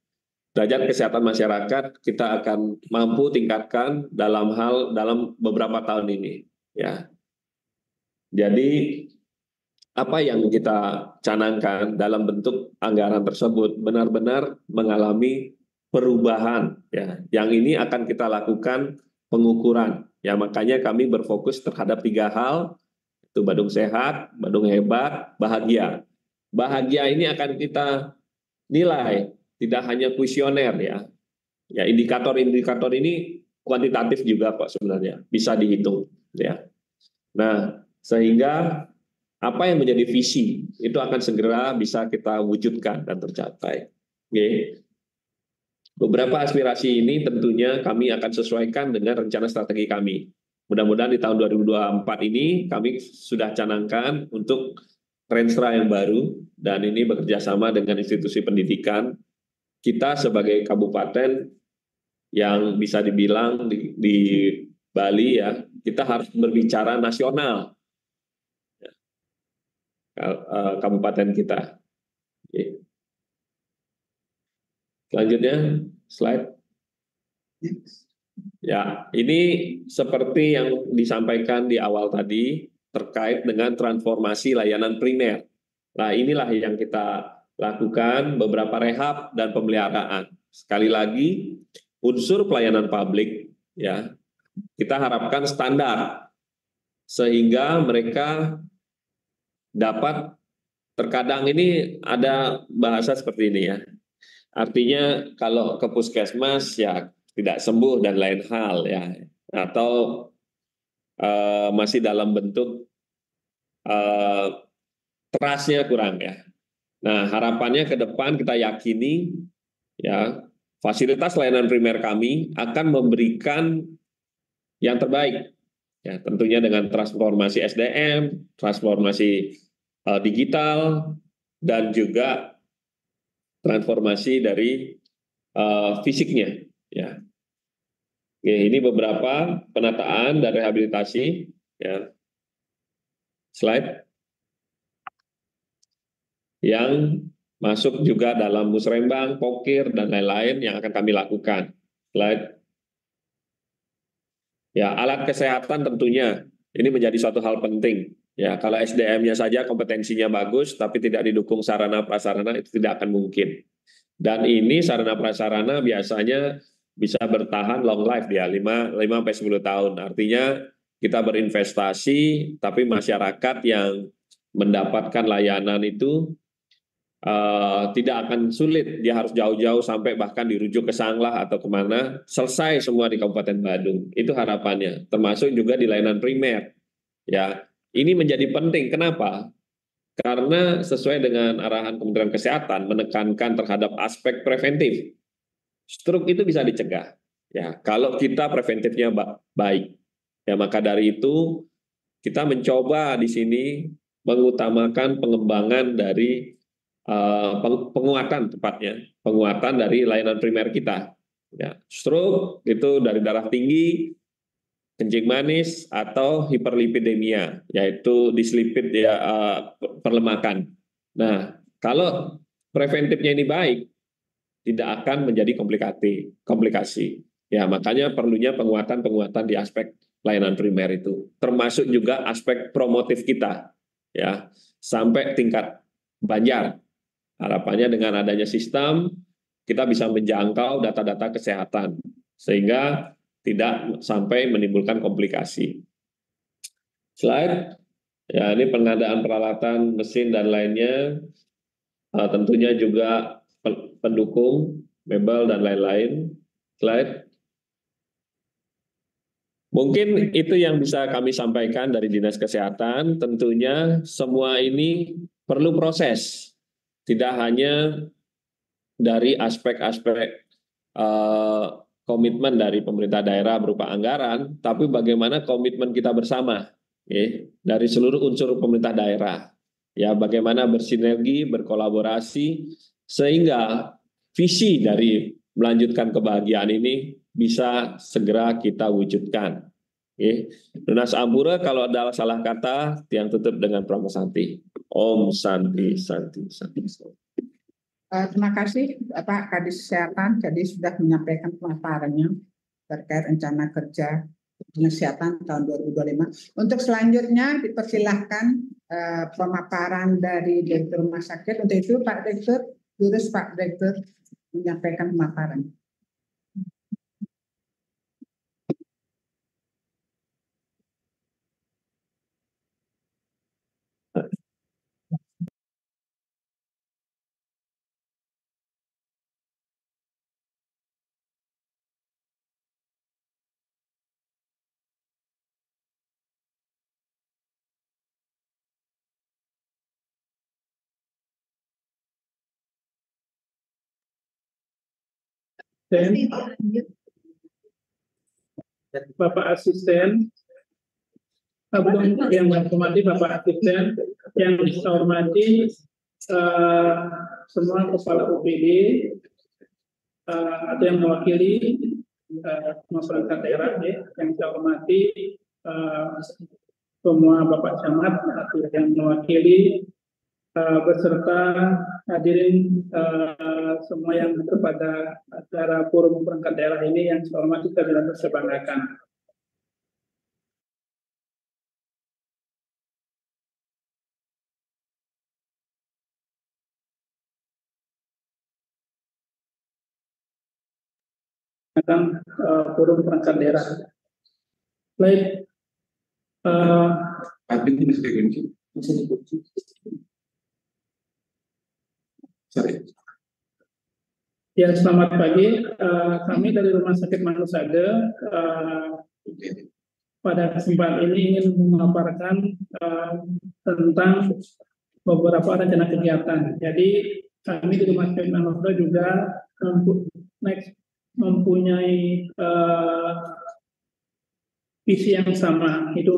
derajat kesehatan masyarakat kita akan mampu tingkatkan dalam beberapa tahun ini ya. Jadi apa yang kita canangkan dalam bentuk anggaran tersebut benar-benar mengalami perubahan ya. Yang ini akan kita lakukan pengukuran ya, makanya kami berfokus terhadap 3 hal, itu Badung Sehat, Badung Hebat, Bahagia. Bahagia ini akan kita nilai tidak hanya kuesioner ya, Ya, indikator-indikator ini kuantitatif juga kok sebenarnya, bisa dihitung. Ya. Nah, sehingga apa yang menjadi visi itu akan segera bisa kita wujudkan dan tercapai. Oke. Beberapa aspirasi ini tentunya kami akan sesuaikan dengan rencana strategi kami. Mudah-mudahan di tahun 2024 ini kami sudah canangkan untuk Renstra yang baru, dan ini bekerja sama dengan institusi pendidikan. Kita sebagai kabupaten yang bisa dibilang di Bali ya, kita harus berbicara nasional kabupaten kita. Selanjutnya, slide. Ya, ini seperti yang disampaikan di awal tadi terkait dengan transformasi layanan primer. Nah, inilah yang kita lakukan, beberapa rehab dan pemeliharaan. Sekali lagi, unsur pelayanan publik ya, kita harapkan standar sehingga mereka dapat, terkadang ini ada bahasa seperti ini ya. Artinya kalau ke puskesmas ya tidak sembuh dan lain hal ya, atau masih dalam bentuk trust-nya kurang ya. Nah, harapannya ke depan kita yakini ya fasilitas layanan primer kami akan memberikan yang terbaik ya, tentunya dengan transformasi SDM, transformasi digital, dan juga transformasi dari fisiknya ya. Oke, ini beberapa penataan dan rehabilitasi ya. Slide yang masuk juga dalam musrembang, pokir, dan lain-lain yang akan kami lakukan. Slide. Ya, alat kesehatan tentunya ini menjadi suatu hal penting. Ya, kalau SDM-nya saja kompetensinya bagus, tapi tidak didukung sarana prasarana itu tidak akan mungkin. Dan ini sarana prasarana biasanya bisa bertahan long life dia 5-10 tahun. Artinya kita berinvestasi, tapi masyarakat yang mendapatkan layanan itu tidak akan sulit, dia harus jauh-jauh sampai bahkan dirujuk ke Sanglah atau kemana, selesai semua di Kabupaten Badung. Itu harapannya, termasuk juga di layanan primer. Ya, ini menjadi penting. Kenapa? Karena sesuai dengan arahan Kementerian Kesehatan menekankan terhadap aspek preventif. Stroke itu bisa dicegah. Ya, kalau kita preventifnya baik. Ya, maka dari itu kita mencoba di sini mengutamakan pengembangan dari penguatan tepatnya, penguatan dari layanan primer kita. Ya, stroke itu dari darah tinggi, kencing manis, atau hiperlipidemia, yaitu dislipid ya, perlemakan. Nah, kalau preventifnya ini baik, tidak akan menjadi komplikasi. Ya, makanya perlunya penguatan-penguatan di aspek layanan primer itu, termasuk juga aspek promotif kita, ya, sampai tingkat Banjar. Harapannya dengan adanya sistem, kita bisa menjangkau data-data kesehatan, sehingga tidak sampai menimbulkan komplikasi. Slide, ya ini pengadaan peralatan, mesin, dan lainnya, tentunya juga pendukung, mebel, dan lain-lain. Slide. Mungkin itu yang bisa kami sampaikan dari Dinas Kesehatan. Tentunya semua ini perlu proses, tidak hanya dari aspek-aspek komitmen dari pemerintah daerah berupa anggaran, tapi bagaimana komitmen kita bersama dari seluruh unsur pemerintah daerah. Ya, bagaimana bersinergi, berkolaborasi, sehingga visi dari melanjutkan kebahagiaan ini bisa segera kita wujudkan. Lunas Ampura, kalau ada salah kata, yang tutup dengan Pramosanti. Om Santi, Santi, Santi. Terima kasih Bapak Kadis Kesehatan, jadi sudah menyampaikan pemaparannya terkait rencana kerja kesehatan tahun 2025. Untuk selanjutnya dipersilahkan pemaparan dari Direktur Rumah Sakit. Untuk itu Pak Direktur, lurus Pak Direktur menyampaikan pemaparan. Bapak Asisten, belum yang saya hormati Bapak Asisten, yang saya hormati semua kepala UPD atau yang mewakili masyarakat daerah ya, yang saya hormati semua Bapak Camat atau yang mewakili beserta hadirin semua yang hadir pada acara forum perangkat daerah ini yang saya hormati dan saya banggakan. Tentang forum perangkat daerah. Baik. Ya, selamat pagi. Kami dari Rumah Sakit Manusada pada kesempatan ini ingin memaparkan tentang beberapa rencana kegiatan. Jadi kami di Rumah Sakit Manusada juga mempunyai visi yang sama, itu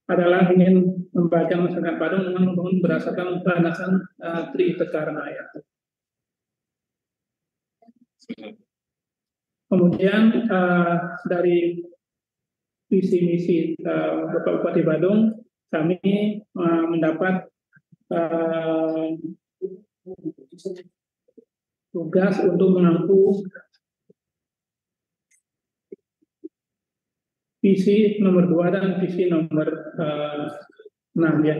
adalah ingin membagikan masyarakat Badung dengan membangun berdasarkan landasan Tritekarna ya. Kemudian dari visi misi Bapak Bupati Badung, kami mendapat tugas untuk mengampu visi nomor 2 dan visi nomor 6 ya.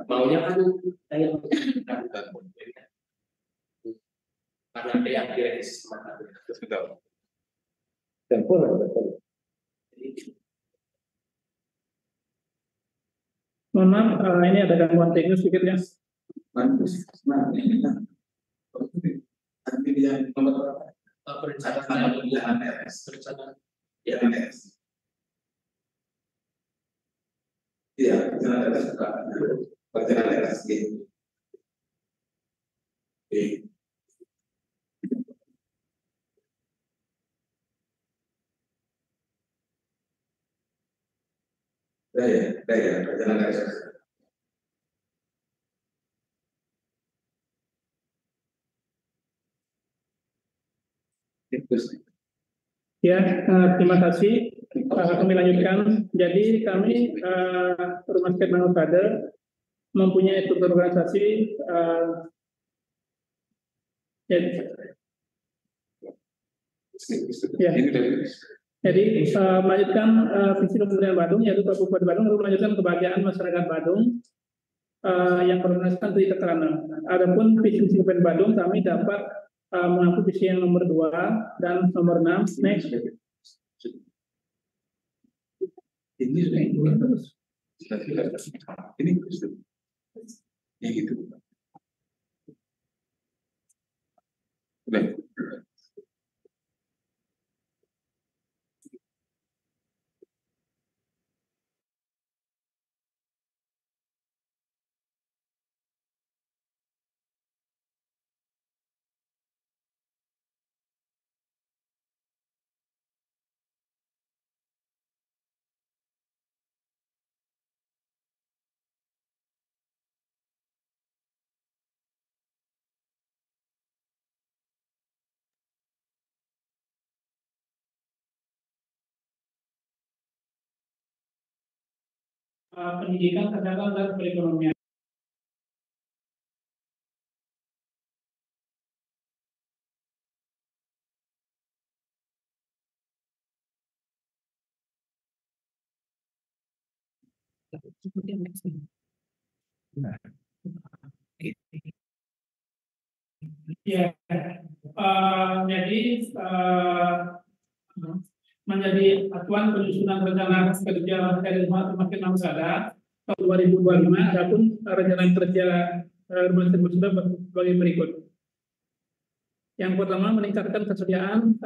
Maunya kan karena ada yang direvisi Mohon maaf, ini ada gangguan teknis sedikit ya. perencanaan Ya, terima kasih. Kami lanjutkan. Jadi kami Rumah Sakit Manusada mempunyai struktur organisasi Jadi melanjutkan visi Kabupaten Badung, yaitu Kabupaten Badung harus melanjutkan kebahagiaan masyarakat Badung yang berlandaskan Tritekarna. Adapun visi Kabupaten Badung kami dapat mengampu visi yang nomor 2 dan nomor 6. Next. Ini gitu. Pendidikan, kesehatan, dan perekonomian. Ya, jadi menjadi acuan penyusunan rencana kerja dari Rumah Sakit Manusada tahun 2025. Adapun rencana kerja rumah sakit sudah sebagai berikut. Yang pertama, meningkatkan kesediaan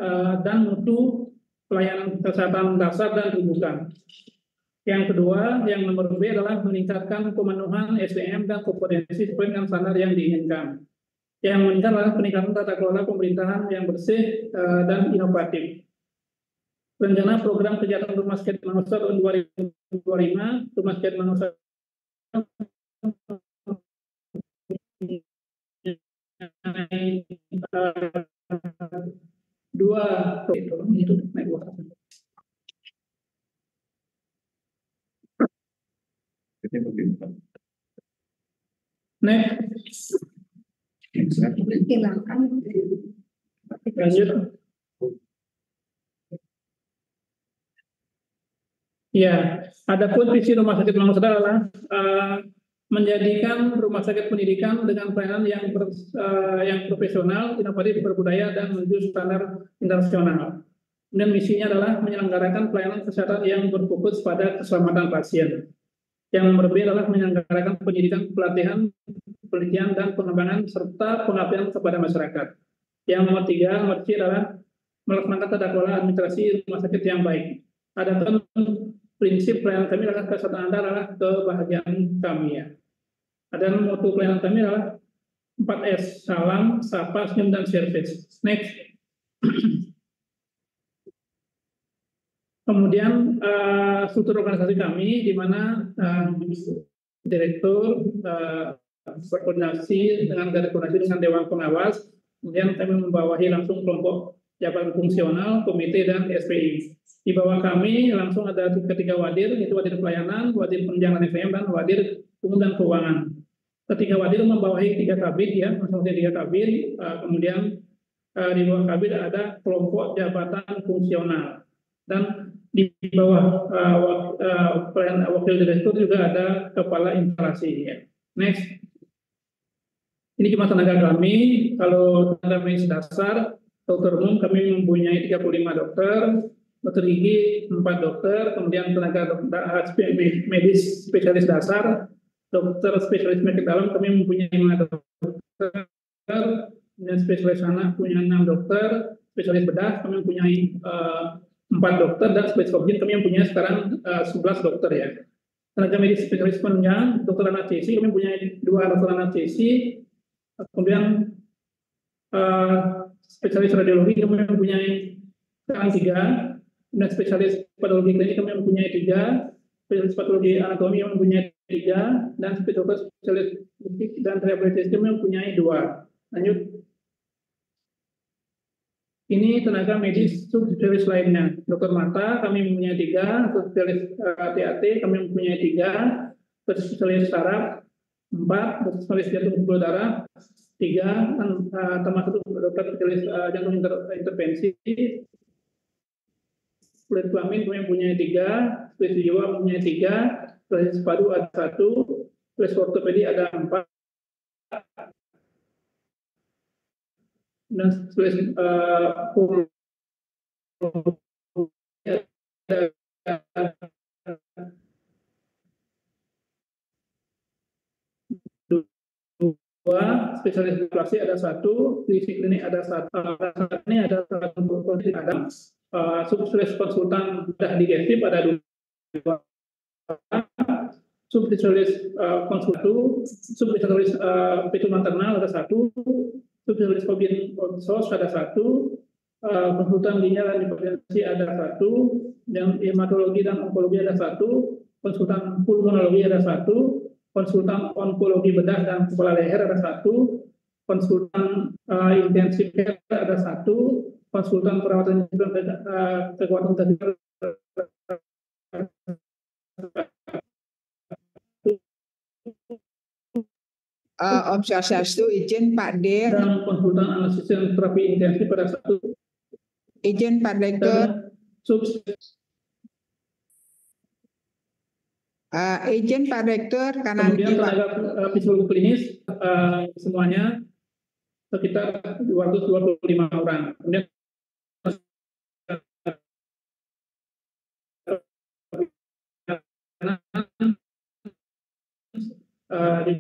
dan mutu pelayanan kesehatan dasar dan rujukan. Yang kedua, yang nomor B adalah meningkatkan pemenuhan SDM dan kompetensi sesuai dengan standar yang diinginkan. Yang meningkat adalah peningkatan tata kelola pemerintahan yang bersih dan inovatif. Rencana program kegiatan Rumah Sakit Manusia tahun 2025, Rumah Sakit Manusia dua itu naik dua. Next. Lanjut. Ya, adapun visi Rumah Sakit Manusia adalah menjadikan rumah sakit pendidikan dengan pelayanan yang profesional, inovatif, berbudaya, dan menuju standar internasional. Dan misinya adalah menyelenggarakan pelayanan kesehatan yang berfokus pada keselamatan pasien. Yang nomor B adalah menyelenggarakan pendidikan, pelatihan, penelitian, dan pengembangan, serta pengabdian kepada masyarakat. Yang nomor C adalah melaksanakan tata kelola administrasi rumah sakit yang baik. Adapun prinsip pelayanan kami adalah kesehatan Anda adalah kebahagiaan kami ya. Dan moto pelayanan kami adalah 4S, salam, sapa, senyum, dan service. Next. Kemudian struktur organisasi kami di mana direktur berkoordinasi dengan dewan pengawas, kemudian kami membawahi langsung kelompok jabatan fungsional, komite, dan SPI. Di bawah kami langsung ada ketiga wadir, yaitu wadir pelayanan, wadir penunjangan SDM, dan wadir umum dan keuangan. Ketiga wadir membawahi 3 kabin ya, masing-masing 3 kabin. Kemudian di bawah kabin ada kelompok jabatan fungsional. Dan di bawah wakil direktur juga ada kepala instalasi ya. Next. Ini cuma tenaga kami. Kalau tenaga medis dasar, dokter umum kami mempunyai 35 dokter, dokter gigi 4 dokter, kemudian tenaga medis spesialis dasar, dokter spesialis penyakit dalam kami mempunyai 5 dokter, dan spesialis anak punya 6 dokter, spesialis bedah kami mempunyai 4 dokter, dan spesialis objek kami mempunyai sekarang 11 dokter ya. Tenaga medis spesialis penunjang, dokter anestesi kami mempunyai 2 dokter anestesi, kemudian spesialis radiologi kami mempunyai sekarang 3, dan spesialis patologi klinik kami mempunyai 3, spesialis patologi anatomi kami mempunyai 3, dan spesialis musik dan rehabilitasi kami mempunyai 2. Lanjut. Ini tenaga medis subspesialis lainnya. Dokter mata kami mempunyai 3, spesialis TAT kami mempunyai 3, spesialis saraf 4, spesialis jantung pembuluh darah 3, dan termasuk dokter spesialis jantung intervensi. Spesialis kelamin kami mempunyai 3, spesialis jiwa mempunyai 3, spesialis padu ada 1, spesialis ortopedi ada 4, dan spesialis dua, spesialis operasi ada 1, fisik klinik ada 1, ini ada 1, ada subspesialis konsultan bedah digestif ada 2, subspesialis konsultan, subspesialis pintu maternal ada 1, subspesialis COVID sos ada 1, konsultan ginjal dan hipertensi ada 1, dan hematologi dan onkologi ada 1, konsultan pulmonologi ada 1, konsultan onkologi bedah dan kepala leher ada 1, konsultan intensif care ada 1, konsultan perawatan kekuatan tidur opsi 1 izin Pak Dir, dan konsultan analisis dan terapi intensif pada 1, izin Pak Direktur, izin Pak Direktur karena kemudian tenaga psikologi klinis semuanya sekitar 225 orang. Kemudian di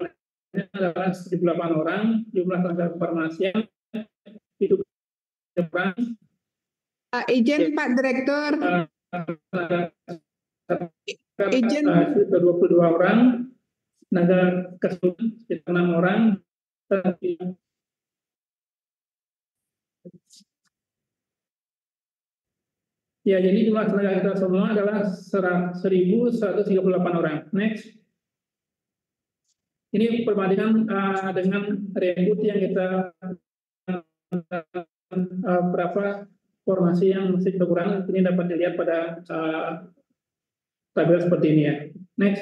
adalah 78 orang, jumlah tenaga kefarmasian itu orang. Izin Pak Direktur, izin 22 orang, tenaga kesehatan sekitar 6 orang. Ya, jadi jumlah tenaga kita semua adalah 1.138 orang. Next. Ini perbandingan dengan reboot yang kita berapa formasi yang masih kekurangan. Ini dapat dilihat pada tabel seperti ini ya. Next.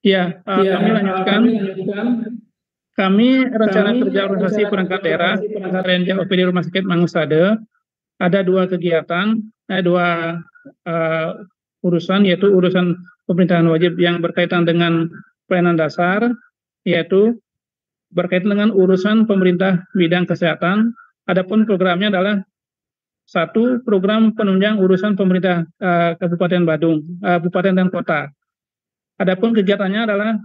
Ya, kami lanjutkan. Kami rencana kerja organisasi perangkat daerah Renja OPD Rumah Sakit Mangusade ada dua kegiatan, dua urusan, yaitu urusan pemerintahan wajib yang berkaitan dengan pelayanan dasar, yaitu berkaitan dengan urusan pemerintah bidang kesehatan. Adapun programnya adalah satu program penunjang urusan pemerintah Kabupaten Badung, Kabupaten dan Kota. Adapun kegiatannya adalah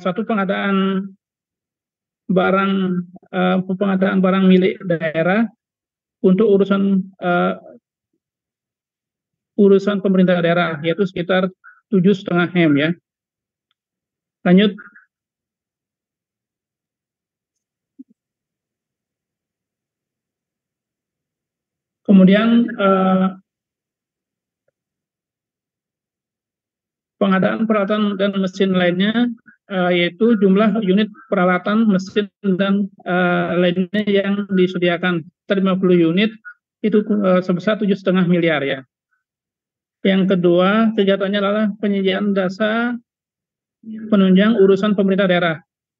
satu pengadaan barang milik daerah untuk urusan pemerintah daerah, yaitu sekitar 7,5 M ya. Lanjut. Kemudian pengadaan peralatan dan mesin lainnya, yaitu jumlah unit peralatan, mesin, dan lainnya yang disediakan 50 unit, itu sebesar 7,5 miliar ya. Yang kedua, kegiatannya adalah penyediaan jasa penunjang urusan pemerintah daerah,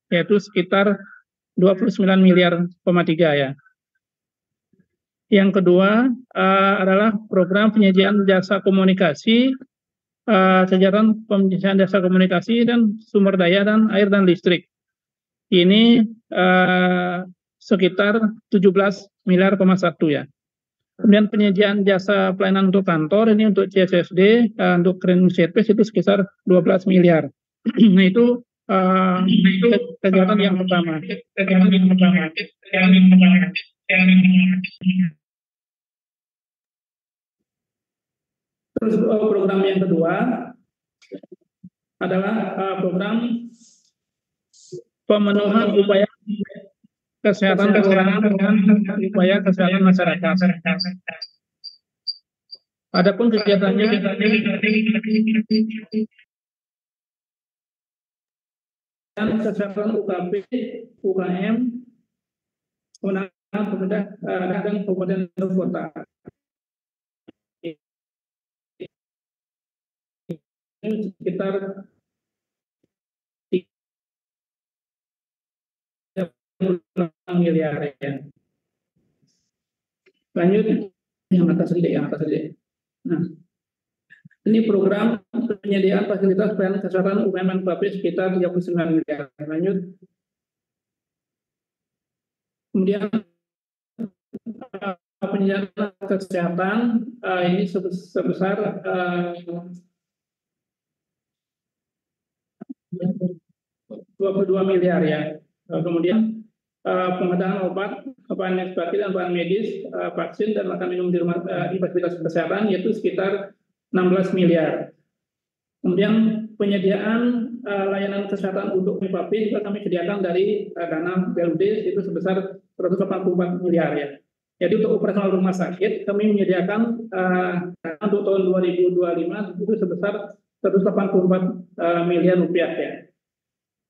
yaitu sekitar 29,3 miliar ya. Yang kedua adalah program penyediaan jasa komunikasi, kegiatan penyediaan jasa komunikasi dan sumber daya dan air dan listrik. Ini sekitar 17,1 miliar ya. Kemudian penyediaan jasa pelayanan untuk kantor, ini untuk CSSD, untuk cleaning service itu sekitar 12 miliar. Nah itu kegiatan yang pertama. Terus program yang kedua adalah program pemenuhan upaya kesehatan dengan upaya kesehatan masyarakat. Adapun kegiatannya dan kesehatan UKP, UKM, kewenangan pemerintah dan kabupaten dan kota. Ini sekitar 3 miliar ya. Lanjut yang atas sedikit. Nah, ini program penyediaan fasilitas pelayanan kesehatan UMM UKP sekitar 39 miliar. Lanjut. Kemudian penyediaan kesehatan ini sebesar 22 miliar ya. Kemudian pengadaan obat, bahan ekstraksi dan bahan medis, vaksin dan makan minum di rumah di fasilitas kesehatan yaitu sekitar 16 miliar. Kemudian penyediaan layanan kesehatan untuk UKP juga kami sediakan dari dana BLUD itu sebesar 184 miliar ya. Jadi untuk operasional rumah sakit kami menyediakan untuk tahun 2025 itu sebesar 184 miliar rupiah ya.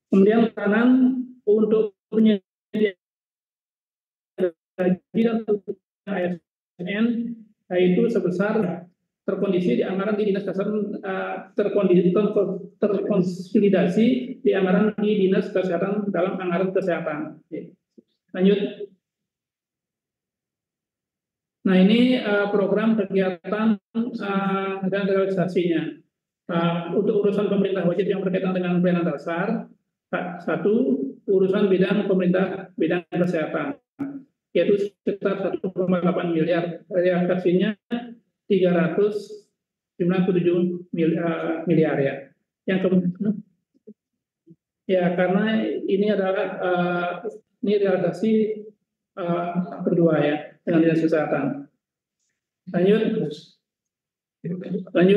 Kemudian kanan untuk penyediaan gaji dan ASN itu sebesar terkondisi di anggaran di dinas kesehatan terkonsolidasi di anggaran di dinas kesehatan dalam anggaran kesehatan. Lanjut. Nah ini program kegiatan dan realisasinya. Untuk urusan pemerintah wajib yang berkaitan dengan pelayanan dasar, satu urusan bidang pemerintah bidang kesehatan. yaitu sekitar 1,8 miliar. Realisasinya 397 miliar ya. Yang kemudian ya, karena ini adalah ini realisasi berdua ya dengan dinas kesehatan. Lanjut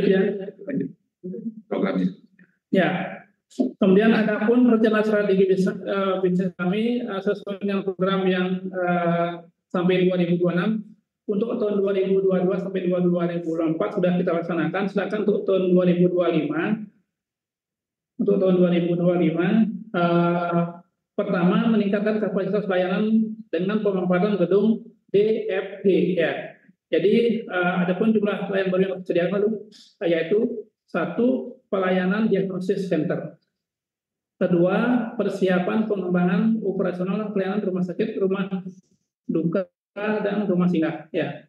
ya. Programnya. Ya. Kemudian ada pun rencana strategi bisnis kami sesuai dengan program yang sampai 2026. Untuk tahun 2022 sampai 2024 sudah kita laksanakan. Sedangkan untuk tahun 2025, pertama meningkatkan kapasitas pelayanan dengan pemampatan gedung DFG ya. Jadi ada pun jumlah pelayanan baru yang disediakan yaitu satu, pelayanan diagnosis center. Kedua, persiapan pengembangan operasional pelayanan rumah sakit, rumah duka dan rumah singgah ya.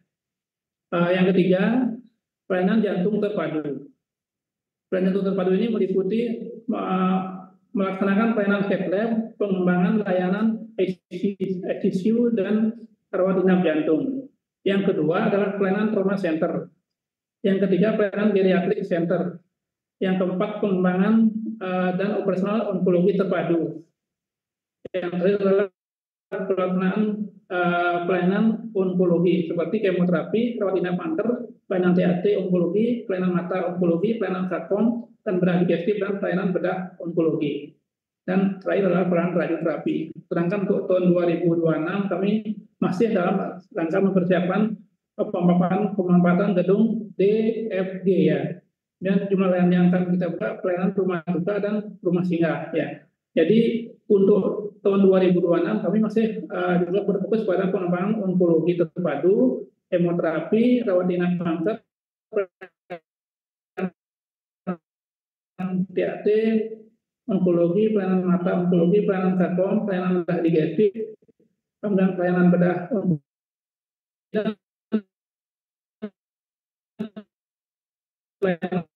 Yang ketiga, pelayanan jantung terpadu. Pelayanan jantung terpadu ini meliputi melaksanakan pelayanan cath lab, pengembangan layanan ICU dan rawat inap jantung. Yang kedua adalah pelayanan trauma center. Yang ketiga, pelayanan geriatrik center. Yang keempat, pengembangan dan operasional onkologi terpadu. Yang terakhir adalah pelaksanaan pelayanan onkologi seperti kemoterapi, rawat inap kanker, pelayanan TAT onkologi, pelayanan mata onkologi, pelayanan sarkom dan bedah digestif dan pelayanan bedah onkologi. Dan terakhir adalah pelayanan radioterapi. Sedangkan untuk tahun 2026 kami masih dalam rangka mempersiapkan pemanfaatan gedung DFG ya. Dan jumlah layanan yang akan kita buka pelayanan rumah duka dan rumah singgah ya. Jadi untuk tahun 2026 kami masih juga berfokus pada pengembangan onkologi terpadu, kemoterapi, rawat inap kanker, TAT, onkologi, pelayanan mata onkologi, pelayanan sarkom, pelayanan bedah digestif, kemudian pelayanan bedah dan pelayanan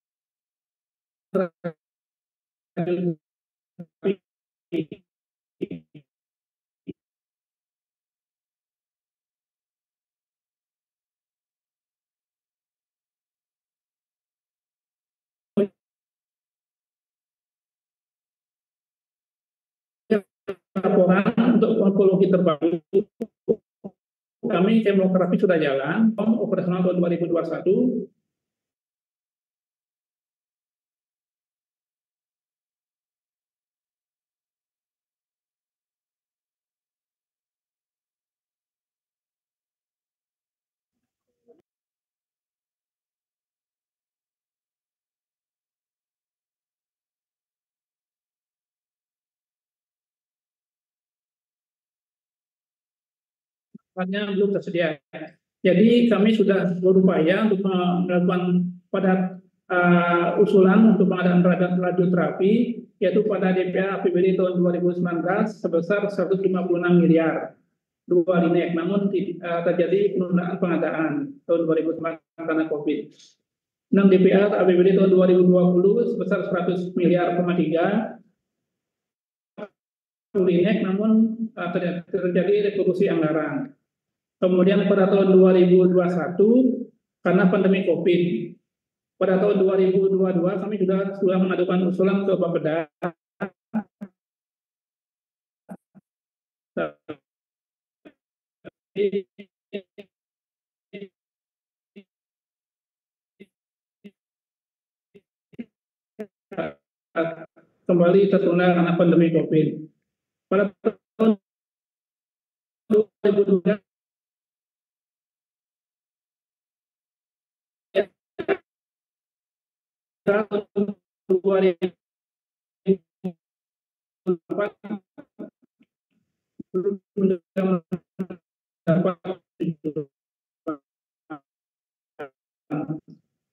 laporan untuk onkologi terpadu. Kami kemoterapi sudah jalan, operasional tahun 2021. Belum tersedia. Jadi kami sudah berupaya untuk melakukan pada usulan untuk pengadaan radioterapi yaitu pada DPA APBD tahun 2019 sebesar 156 miliar 2 linek, namun terjadi penundaan pengadaan tahun 2019 karena COVID. 6 DPA APBD tahun 2020 sebesar 100 miliar, 3 linek, namun terjadi revolusi anggaran. Kemudian pada tahun 2021 karena pandemi COVID, pada tahun 2022 kami juga sudah mengajukan usulan ke Bapeda kembali tertunda karena pandemi COVID. Pada tahun 2022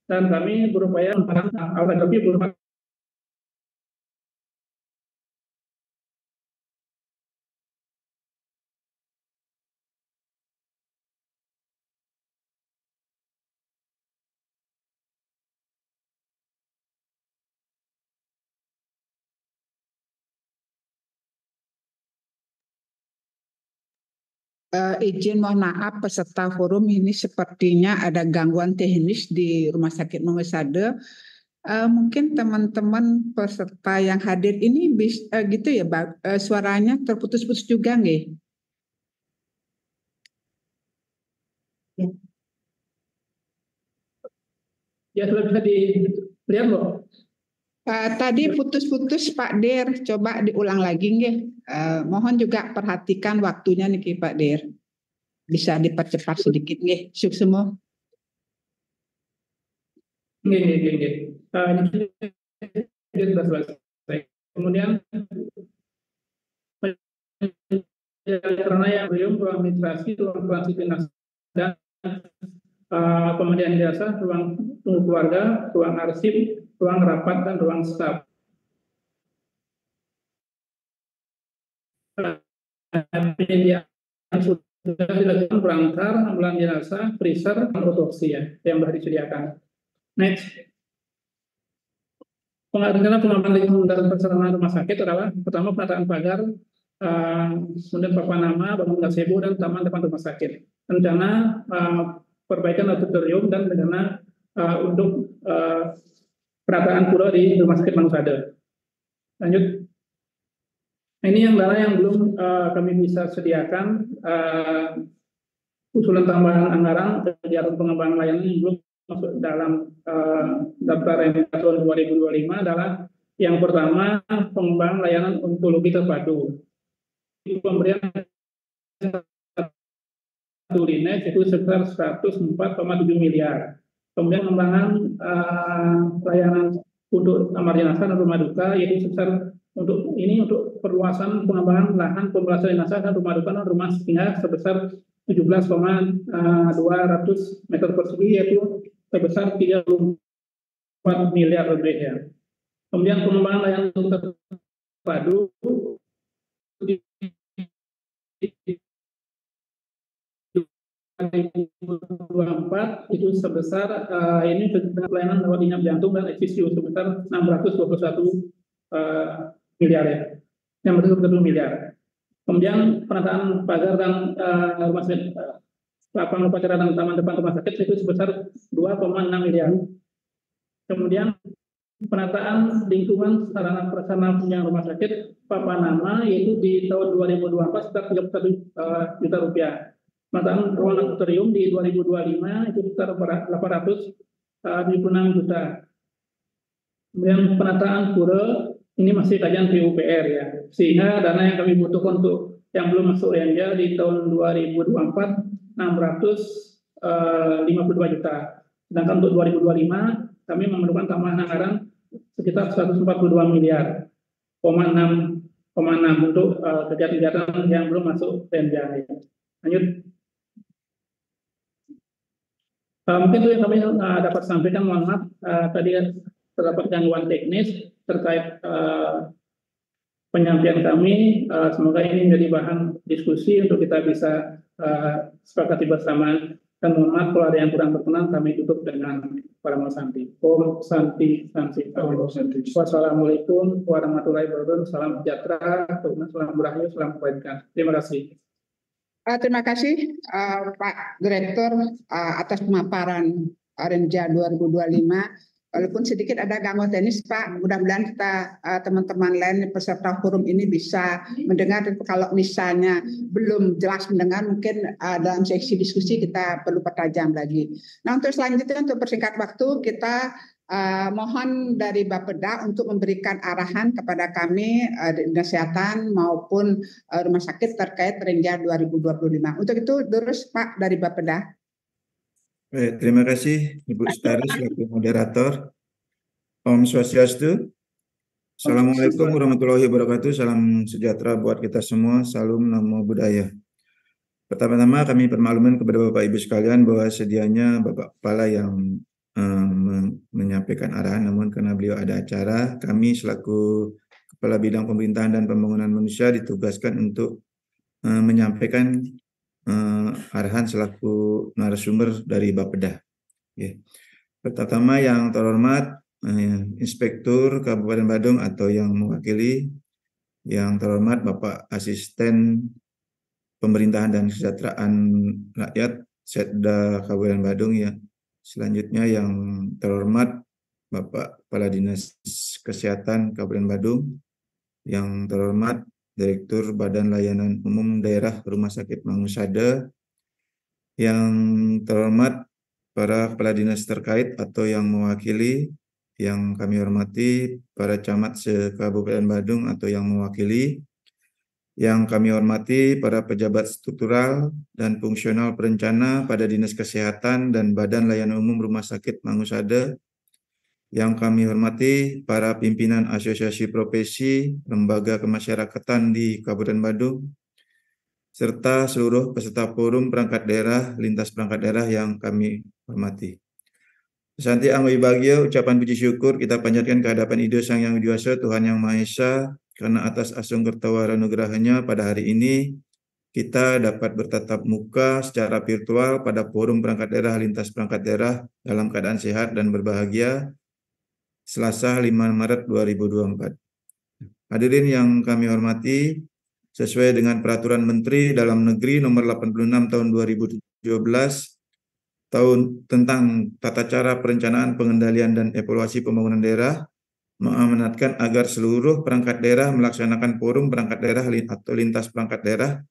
dan kami berupaya tapi belum Izin mohon maaf peserta forum ini sepertinya ada gangguan teknis di Rumah Sakit Mawasada. Mungkin teman-teman peserta yang hadir ini gitu ya, suaranya terputus-putus juga nggih? Ya, sudah bisa dilihat loh. Tadi putus-putus Pak Der, coba diulang lagi nggih. Mohon juga perhatikan waktunya nih Pak Der. Bisa dipercepat sedikit nggih, suksemo. Ini sudah selesai. Kemudian karena yang belum ruang administrasi, ruang transit dinas dan pemandian jasa, ruang tunggu keluarga, ruang arsip, ruang rapat dan ruang staf. Penyediaan sudah dilakukan perangkar, ambulan jenazah, freezer, dan otopsi ya, yang sudah disediakan. Next. Pengambilan lingkungan dan prasarana rumah sakit adalah pertama penataan pagar, kemudian papan nama, bangunan gazebo dan taman depan rumah sakit. Rencana perbaikan auditorium dan rencana untuk penataan pura di Rumah Sakit Mawasada. Lanjut. Ini yang dana yang belum kami bisa sediakan, usulan tambahan anggaran kegiatan pengembangan layanan yang belum masuk dalam daftar RMK tahun 2025 adalah yang pertama pengembangan layanan onkologi terpadu. Pemberian Linet itu sebesar 104,7 miliar. Kemudian pengembangan layanan untuk kamar jenazah dan rumah duka yaitu sebesar untuk perluasan pengembangan lahan pembelasan jenazah dan rumah duka dan rumah singgah sebesar 17,200 meter persegi yaitu sebesar 34 miliar lebih ya. Kemudian pengembangan layanan terpadu di 2024 itu sebesar ini dengan pelayanan rawat inap jantung dan ICU sebesar 621 miliar ya, 621 miliar. Kemudian penataan pagar dan rumah sakit, lapangan upacara dan taman depan rumah sakit itu sebesar 2,6 miliar. Kemudian penataan lingkungan sarana prasarana penunjang rumah sakit papan nama yaitu di tahun 2024 sekitar 31 juta rupiah. Penataan ruang auditorium di 2025 itu sekitar 876 juta. Kemudian penataan pura ini masih kajian PUPR ya, sehingga dana yang kami butuhkan untuk yang belum masuk RMJ di tahun 2024 652 juta. Sedangkan untuk 2025 kami memerlukan tambahan anggaran sekitar 142 miliar, 6,6 untuk kegiatan-kegiatan yang belum masuk RMJ. Lanjut. Mungkin itu yang kami dapat sampaikan. Mohon maaf tadi terdapat gangguan teknis terkait penyampaian kami. Semoga ini menjadi bahan diskusi untuk kita bisa sepakati bersama. Dan mohon maaf kalau ada yang kurang berkenan kami tutup dengan Paramo Santi. Om Santi Santi. Wassalamualaikum warahmatullahi wabarakatuh. Salam sejahtera, salam berakhir, salam kebaikan. Terima kasih. Terima kasih Pak Direktur atas pemaparan RMJ 2025. Walaupun sedikit ada gangguan teknis Pak, mudah-mudahan kita teman-teman lain peserta forum ini bisa mendengar. Kalau misalnya belum jelas mendengar, mungkin dalam seksi diskusi kita perlu pertajam lagi. Nah, untuk selanjutnya untuk persingkat waktu kita mohon dari Bapeda untuk memberikan arahan kepada kami Dinas Kesehatan maupun rumah sakit terkait RMJ 2025. Untuk itu terus Pak dari Bapeda. Baik, terima kasih Ibu Stari selaku moderator. Om Swastiastu. Assalamualaikum warahmatullahi wabarakatuh. Salam sejahtera buat kita semua. Salam Namo Buddhaya. Pertama-tama kami permakluman kepada Bapak Ibu sekalian bahwa sedianya Bapak Kepala yang menyampaikan arahan, namun karena beliau ada acara, kami selaku Kepala Bidang Pemerintahan dan Pembangunan Manusia ditugaskan untuk menyampaikan arahan selaku narasumber dari Bapeda. Pertama yang terhormat Inspektur Kabupaten Badung atau yang mewakili, yang terhormat Bapak Asisten Pemerintahan dan Kesejahteraan Rakyat Setda Kabupaten Badung ya. Selanjutnya yang terhormat Bapak Kepala Dinas Kesehatan Kabupaten Badung, yang terhormat Direktur Badan Layanan Umum Daerah Rumah Sakit Mangusada, yang terhormat para kepala dinas terkait atau yang mewakili, yang kami hormati para camat se-Kabupaten Badung atau yang mewakili, yang kami hormati para pejabat struktural dan fungsional perencana pada Dinas Kesehatan dan Badan Layanan Umum Rumah Sakit Mangusada, yang kami hormati para pimpinan asosiasi profesi, lembaga kemasyarakatan di Kabupaten Badung, serta seluruh peserta forum perangkat daerah, lintas perangkat daerah yang kami hormati. Santi Angwi Bagio, ucapan puji syukur kita panjatkan ke hadapan Ido Sang Yang Widi Waso, Tuhan Yang Maha Esa, karena atas asung kertawara nugerahnya pada hari ini kita dapat bertatap muka secara virtual pada forum perangkat daerah, lintas perangkat daerah dalam keadaan sehat dan berbahagia, Selasa 5 Maret 2024. Hadirin yang kami hormati, sesuai dengan Peraturan Menteri Dalam Negeri Nomor 86 Tahun 2017 tentang Tata Cara Perencanaan, Pengendalian, dan Evaluasi Pembangunan Daerah, mengamanatkan agar seluruh perangkat daerah melaksanakan forum perangkat daerah atau lintas perangkat daerah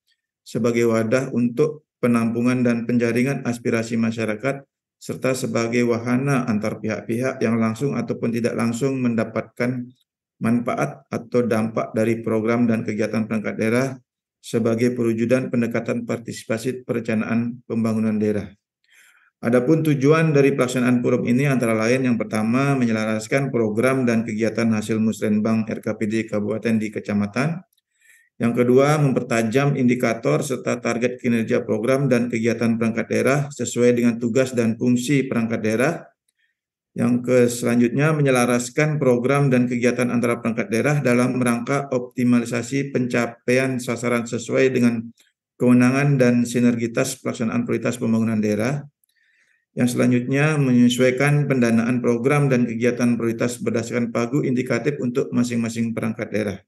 sebagai wadah untuk penampungan dan penjaringan aspirasi masyarakat, serta sebagai wahana antar pihak-pihak yang langsung ataupun tidak langsung mendapatkan manfaat atau dampak dari program dan kegiatan perangkat daerah sebagai perwujudan pendekatan partisipasi perencanaan pembangunan daerah. Adapun tujuan dari pelaksanaan forum ini antara lain yang pertama menyelaraskan program dan kegiatan hasil musrenbang RKPD Kabupaten di Kecamatan. Yang kedua, mempertajam indikator serta target kinerja program dan kegiatan perangkat daerah sesuai dengan tugas dan fungsi perangkat daerah. Yang selanjutnya, menyelaraskan program dan kegiatan antara perangkat daerah dalam rangka optimalisasi pencapaian sasaran sesuai dengan kewenangan dan sinergitas pelaksanaan prioritas pembangunan daerah. Yang selanjutnya, menyesuaikan pendanaan program dan kegiatan prioritas berdasarkan pagu indikatif untuk masing-masing perangkat daerah.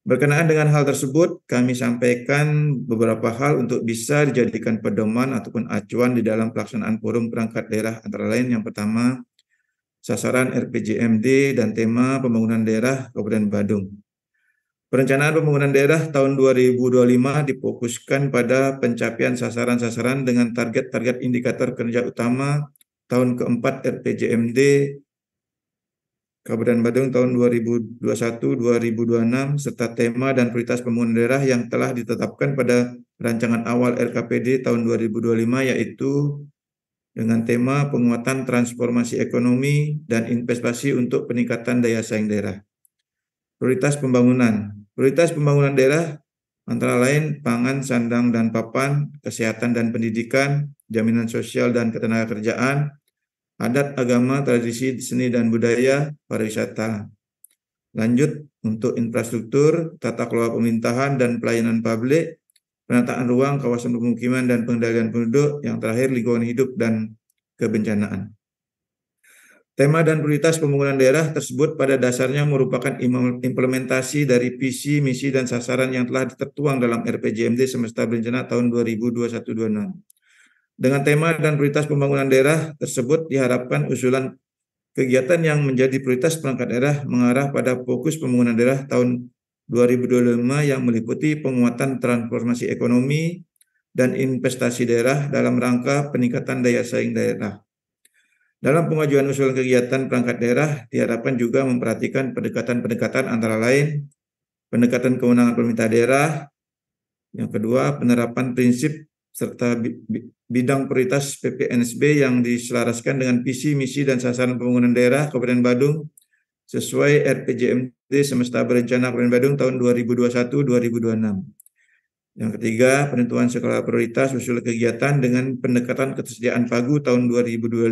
Berkenaan dengan hal tersebut, kami sampaikan beberapa hal untuk bisa dijadikan pedoman ataupun acuan di dalam pelaksanaan forum perangkat daerah, antara lain yang pertama, sasaran RPJMD dan tema pembangunan daerah Kabupaten Badung. Perencanaan pembangunan daerah tahun 2025 difokuskan pada pencapaian sasaran-sasaran dengan target-target indikator kerja utama tahun keempat RPJMD Kabupaten Badung tahun 2021-2026 serta tema dan prioritas pembangunan daerah yang telah ditetapkan pada rancangan awal RKPD tahun 2025, yaitu dengan tema penguatan transformasi ekonomi dan investasi untuk peningkatan daya saing daerah. Prioritas pembangunan. Prioritas pembangunan daerah antara lain pangan, sandang, dan papan, kesehatan dan pendidikan, jaminan sosial dan ketenagakerjaan, adat, agama, tradisi, seni dan budaya, pariwisata. Lanjut, untuk infrastruktur, tata kelola pemerintahan dan pelayanan publik, penataan ruang, kawasan pemukiman dan pengendalian penduduk, yang terakhir lingkungan hidup dan kebencanaan. Tema dan prioritas pembangunan daerah tersebut pada dasarnya merupakan implementasi dari visi, misi, dan sasaran yang telah tertuang dalam RPJMD semesta berencana tahun 2021-2026. Dengan tema dan prioritas pembangunan daerah tersebut diharapkan usulan kegiatan yang menjadi prioritas perangkat daerah mengarah pada fokus pembangunan daerah tahun 2025 yang meliputi penguatan transformasi ekonomi dan investasi daerah dalam rangka peningkatan daya saing daerah. Dalam pengajuan usulan kegiatan perangkat daerah diharapkan juga memperhatikan pendekatan-pendekatan antara lain pendekatan kewenangan pemerintah daerah, yang kedua penerapan prinsip serta bidang prioritas PPNSB yang diselaraskan dengan visi, misi, dan sasaran pembangunan daerah Kabupaten Badung sesuai RPJMD semesta berencana Kabupaten Badung tahun 2021-2026. Yang ketiga, penentuan skala prioritas usul kegiatan dengan pendekatan ketersediaan pagu tahun 2025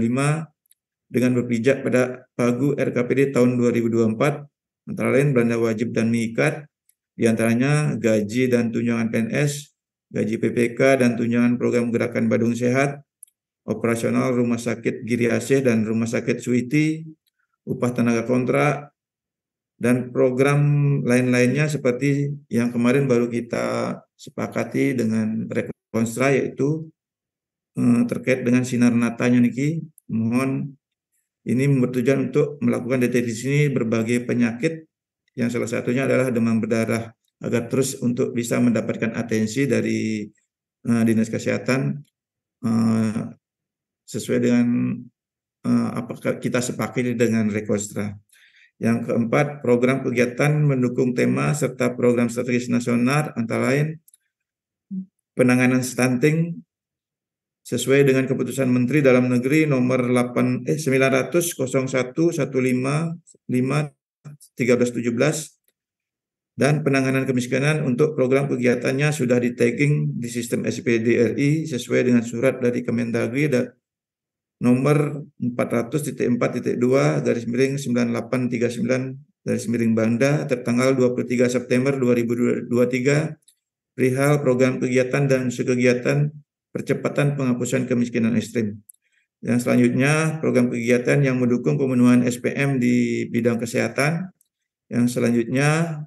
dengan berpijak pada pagu RKPD tahun 2024, antara lain belanja wajib dan mengikat, diantaranya gaji dan tunjangan PNS, gaji PPK dan tunjangan program Gerakan Badung Sehat, operasional Rumah Sakit Giri Aceh dan Rumah Sakit Suwiti, upah tenaga kontrak, dan program lain-lainnya seperti yang kemarin baru kita sepakati dengan Rekonstra, yaitu terkait dengan sinar natanya niki. Mohon ini bertujuan untuk melakukan deteksi ini berbagai penyakit yang salah satunya adalah demam berdarah, agar terus untuk bisa mendapatkan atensi dari Dinas Kesehatan sesuai dengan apa kita sepakati dengan Rekonstra. Yang keempat, program kegiatan mendukung tema serta program strategis nasional antara lain penanganan stunting sesuai dengan keputusan Menteri Dalam Negeri nomor 900/115/1317 dan penanganan kemiskinan untuk program kegiatannya sudah di tagging di sistem SPDRI sesuai dengan surat dari Kemendagri nomor 400.4.2/9839 tertanggal 23 September 2023 perihal program kegiatan dan kegiatan percepatan penghapusan kemiskinan ekstrim. Yang selanjutnya, program kegiatan yang mendukung pemenuhan SPM di bidang kesehatan. Yang selanjutnya,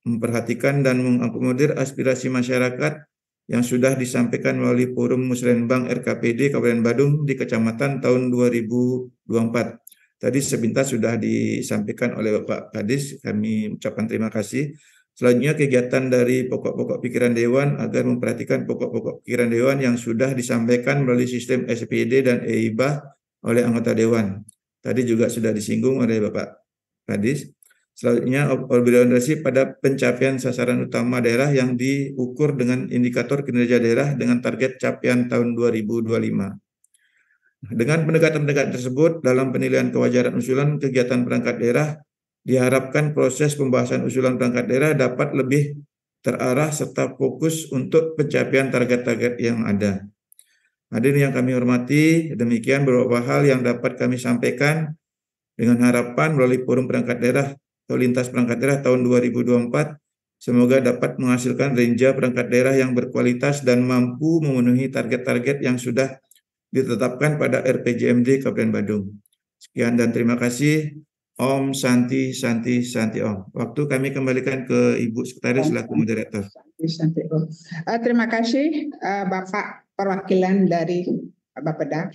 memperhatikan dan mengakomodir aspirasi masyarakat yang sudah disampaikan melalui Forum Musrenbang RKPD Kabupaten Badung di Kecamatan tahun 2024. Tadi sepintas sudah disampaikan oleh Bapak Kadis, kami ucapkan terima kasih. Selanjutnya kegiatan dari pokok-pokok pikiran Dewan agar memperhatikan pokok-pokok pikiran Dewan yang sudah disampaikan melalui sistem SPD dan EIBA oleh anggota Dewan. Tadi juga sudah disinggung oleh Bapak Kadis. Selanjutnya, orientasi pada pencapaian sasaran utama daerah yang diukur dengan indikator kinerja daerah dengan target capaian tahun 2025. Dengan pendekatan-pendekatan tersebut, dalam penilaian kewajaran usulan kegiatan perangkat daerah, diharapkan proses pembahasan usulan perangkat daerah dapat lebih terarah serta fokus untuk pencapaian target-target yang ada. Hadirin yang kami hormati, demikian beberapa hal yang dapat kami sampaikan dengan harapan melalui forum perangkat daerah atau lintas perangkat daerah tahun 2024, semoga dapat menghasilkan renja perangkat daerah yang berkualitas dan mampu memenuhi target-target yang sudah ditetapkan pada RPJMD Kabupaten Badung. Sekian dan terima kasih. Om Santi Santi Santi Om. Waktu kami kembalikan ke Ibu Sekretaris selaku moderator. Terima kasih Bapak perwakilan dari Bapeda.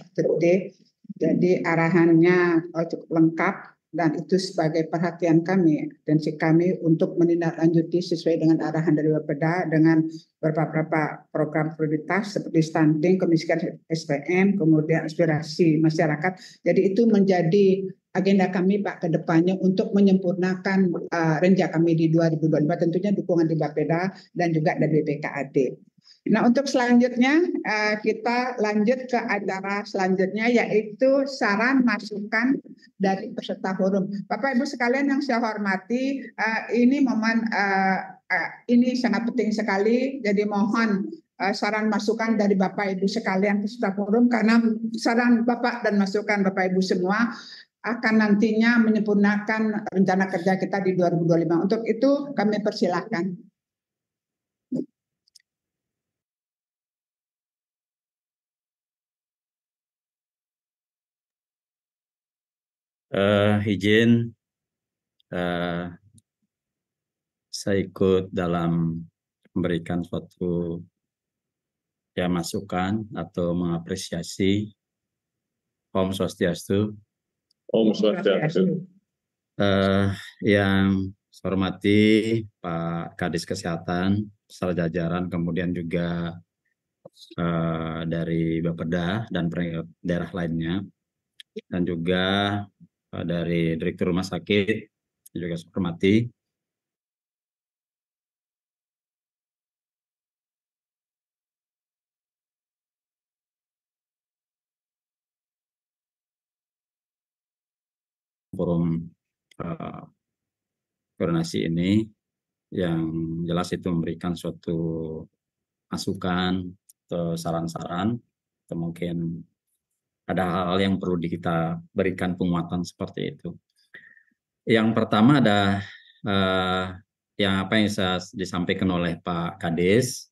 Jadi arahannya cukup lengkap dan itu sebagai perhatian kami, atensi kami untuk menindaklanjuti sesuai dengan arahan dari Bapeda dengan beberapa program prioritas seperti stunting, kemiskinan SPM, kemudian aspirasi masyarakat. Jadi itu menjadi agenda kami Pak ke depannya untuk menyempurnakan renja kami di 2024, tentunya dukungan di Bapeda dan juga dari BPKAD. Nah, untuk selanjutnya kita lanjut ke acara selanjutnya, yaitu saran masukan dari peserta forum. Bapak Ibu sekalian yang saya hormati, ini momen ini sangat penting sekali. Jadi mohon saran masukan dari Bapak Ibu sekalian peserta forum, karena saran Bapak dan masukan Bapak Ibu semua akan nantinya menyempurnakan rencana kerja kita di 2025. Untuk itu kami persilahkan. Izin saya ikut dalam memberikan suatu masukan atau mengapresiasi. Om Swastiastu. Om Swastiastu. Yang saya hormati Pak Kadis Kesehatan, serta jajaran, kemudian juga dari Bapeda dan daerah lainnya, dan juga dari Direktur Rumah Sakit juga saya hormati. Forum koordinasi ini yang jelas itu memberikan suatu masukan atau saran-saran, atau mungkin ada hal-hal yang perlu kita berikan penguatan seperti itu. Yang pertama ada yang disampaikan oleh Pak Kadis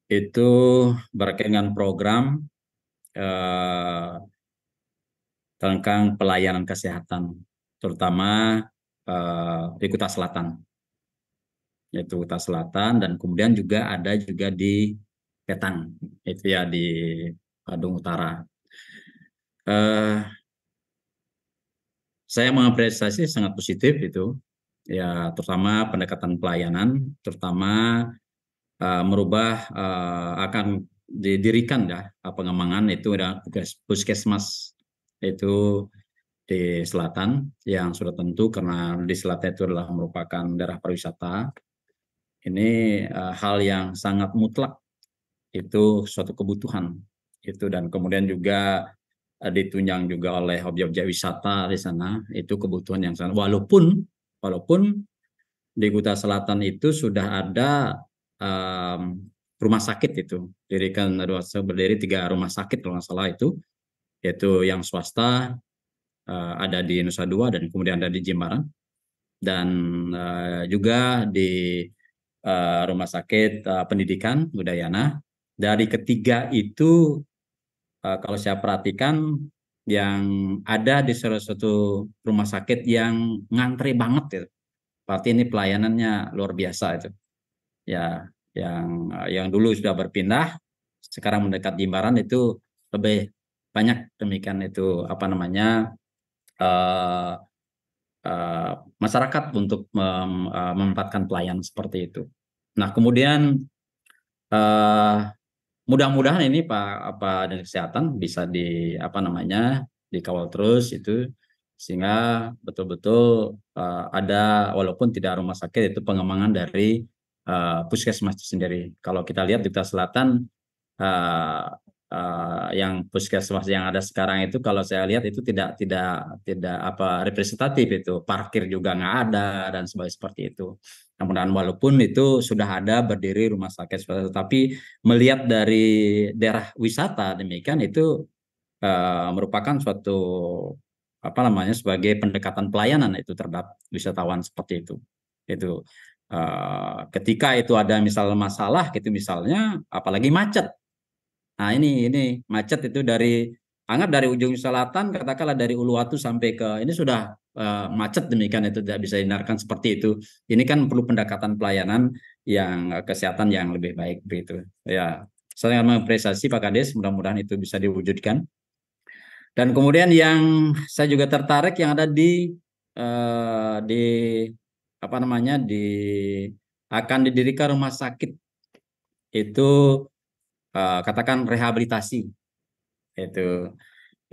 itu berkaitan dengan program tentang pelayanan kesehatan, terutama di Kuta Selatan, yaitu Kuta Selatan, dan kemudian juga ada juga di Petang, itu ya di Badung Utara. Saya mengapresiasi sangat positif itu, ya, terutama pendekatan pelayanan, terutama merubah akan didirikan ya pengembangan itu ada puskesmas itu di selatan yang sudah tentu karena di selatan itu adalah merupakan daerah pariwisata. Ini hal yang sangat mutlak, itu suatu kebutuhan itu, dan kemudian juga ditunjang juga oleh objek-objek wisata di sana, itu kebutuhan yang sangat, walaupun di Kuta Selatan itu sudah ada rumah sakit, itu berdiri 3 rumah sakit kalau nggak salah, itu yaitu yang swasta ada di Nusa Dua dan kemudian ada di Jimbaran, dan juga di rumah sakit pendidikan Udayana. Dari ketiga itu kalau saya perhatikan yang ada di salah satu rumah sakit yang ngantri banget itu, berarti ini pelayanannya luar biasa itu. Ya, yang dulu sudah berpindah, sekarang mendekat Jimbaran itu lebih banyak demikian itu masyarakat untuk memanfaatkan pelayanan seperti itu. Nah, kemudian mudah-mudahan ini Pak Dinas Kesehatan bisa dikawal terus itu, sehingga betul-betul ada, walaupun tidak rumah sakit, itu pengembangan dari puskesmas itu sendiri. Kalau kita lihat di Kuta Selatan, yang puskesmas yang ada sekarang itu, kalau saya lihat itu tidak representatif, itu parkir juga nggak ada dan sebagainya seperti itu. Namun walaupun itu sudah ada berdiri rumah sakit, tapi melihat dari daerah wisata demikian, itu merupakan suatu sebagai pendekatan pelayanan itu terhadap wisatawan seperti itu. Itu ketika itu ada misal masalah gitu, misalnya apalagi macet. Nah, ini macet itu anggap dari ujung selatan, katakanlah dari Uluwatu sampai ke ini sudah macet demikian, itu tidak bisa dihindarkan seperti itu. Ini kan perlu pendekatan pelayanan yang kesehatan yang lebih baik begitu. Ya, saya mengapresiasi Pak Kades, mudah-mudahan itu bisa diwujudkan. Dan kemudian yang saya juga tertarik yang ada akan didirikan rumah sakit itu, katakan rehabilitasi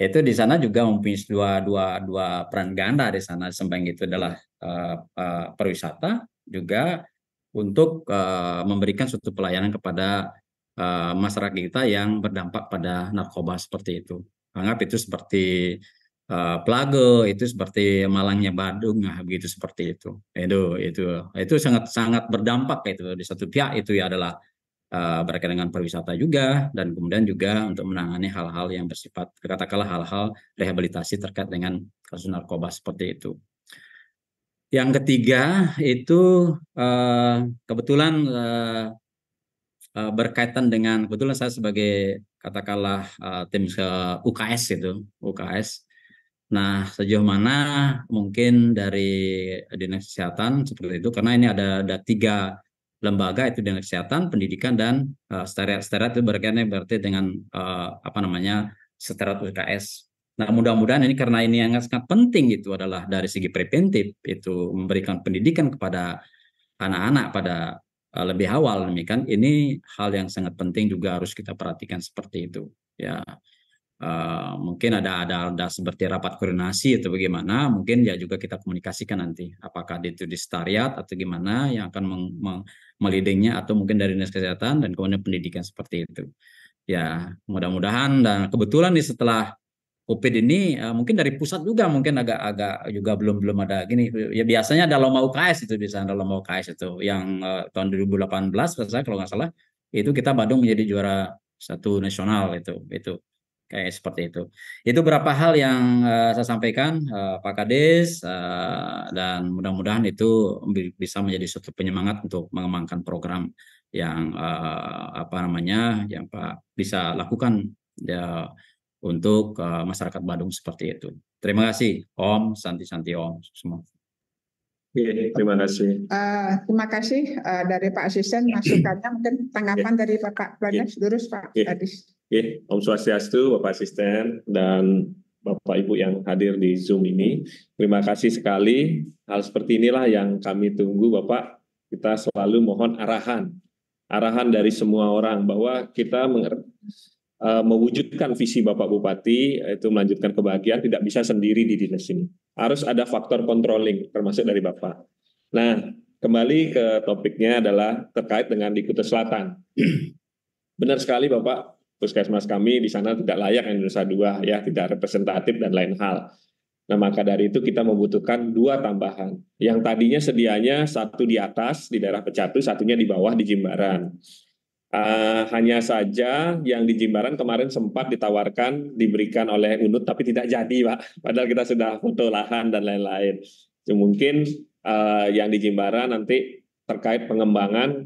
itu di sana juga mempunyai dua peran ganda di sana. Samping itu adalah pariwisata, juga untuk memberikan suatu pelayanan kepada masyarakat kita yang berdampak pada narkoba seperti itu. Anggap itu seperti Pelage, itu seperti Malangnya Badung, nah begitu seperti itu. Itu sangat berdampak itu. Di satu pihak itu ya adalah berkaitan dengan pariwisata juga, dan kemudian juga untuk menangani hal-hal yang bersifat, katakanlah hal-hal rehabilitasi terkait dengan kasus narkoba seperti itu. Yang ketiga itu kebetulan berkaitan dengan, kebetulan saya sebagai katakanlah tim UKS itu, UKS. Nah, sejauh mana mungkin dari Dinas Kesehatan seperti itu, karena ini ada 3 lembaga, itu Dinas Kesehatan, Pendidikan, dan Sterat itu berarti dengan Sterat UKS. Nah, mudah-mudahan ini, karena ini yang sangat penting, itu adalah dari segi preventif, itu memberikan pendidikan kepada anak-anak pada lebih awal demikian. Ini hal yang sangat penting juga harus kita perhatikan seperti itu. Ya, mungkin ada seperti rapat koordinasi atau bagaimana, mungkin ya juga kita komunikasikan nanti, apakah itu di Setariat atau gimana yang akan melidingnya, atau mungkin dari Dinas Kesehatan dan kemudian pendidikan seperti itu. Ya, mudah-mudahan. Dan kebetulan nih setelah COVID ini mungkin dari pusat juga mungkin agak juga belum ada gini. Ya, biasanya ada lomba UKS itu, bisa ada lomba UKS itu yang tahun 2018 kalau nggak salah, itu kita Badung menjadi juara 1 nasional itu kayak seperti itu. Itu beberapa hal yang saya sampaikan Pak Kades, dan mudah-mudahan itu bisa menjadi suatu penyemangat untuk mengembangkan program yang yang Pak bisa lakukan ya, untuk masyarakat Badung seperti itu. Terima kasih Om, Santi Om semua. Terima kasih. Terima kasih dari Pak Asisten masukannya, mungkin tanggapan dari Bapak Planes terus Pak Adis. Om Swastiastu, Bapak Asisten dan Bapak Ibu yang hadir di Zoom ini. Terima kasih sekali. Hal seperti inilah yang kami tunggu, Bapak. Kita selalu mohon arahan dari semua orang bahwa kita mewujudkan visi Bapak Bupati, yaitu melanjutkan kebahagiaan, tidak bisa sendiri di dinas ini. Harus ada faktor controlling, termasuk dari Bapak. Nah, kembali ke topiknya adalah terkait dengan di Kutai Selatan. Benar sekali Bapak, puskesmas kami di sana tidak layak Indonesia 2, ya, tidak representatif dan lain hal. Nah, maka dari itu kita membutuhkan 2 tambahan. Yang tadinya sedianya 1 di atas, di daerah Pecatu, 1-nya di bawah di Jimbaran. Hanya saja yang di Jimbaran kemarin sempat ditawarkan, diberikan oleh UNUT, tapi tidak jadi, Pak. Padahal kita sudah foto lahan dan lain-lain. Mungkin yang di Jimbaran nanti terkait pengembangan,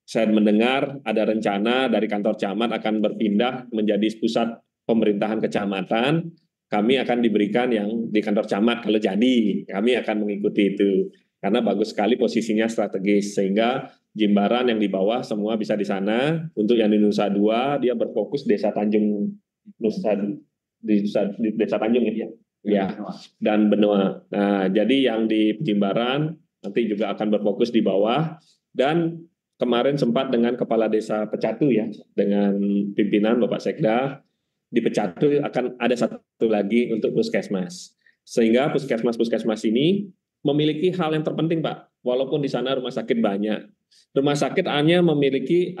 saya mendengar ada rencana dari kantor camat akan berpindah menjadi pusat pemerintahan kecamatan. Kami akan diberikan yang di kantor camat kalau jadi. Kami akan mengikuti itu. Karena bagus sekali posisinya strategis, sehingga Jimbaran yang di bawah semua bisa di sana. Untuk yang di Nusa Dua, dia berfokus Desa Tanjung di Desa Tanjung ya, dan Benua. Nah, jadi yang di Jimbaran nanti juga akan berfokus di bawah. Dan kemarin sempat dengan Kepala Desa Pecatu ya, dengan pimpinan Bapak Sekda, di Pecatu akan ada 1 lagi untuk puskesmas. Sehingga puskesmas ini memiliki hal yang terpenting, Pak. Walaupun di sana rumah sakit banyak. Rumah sakit hanya memiliki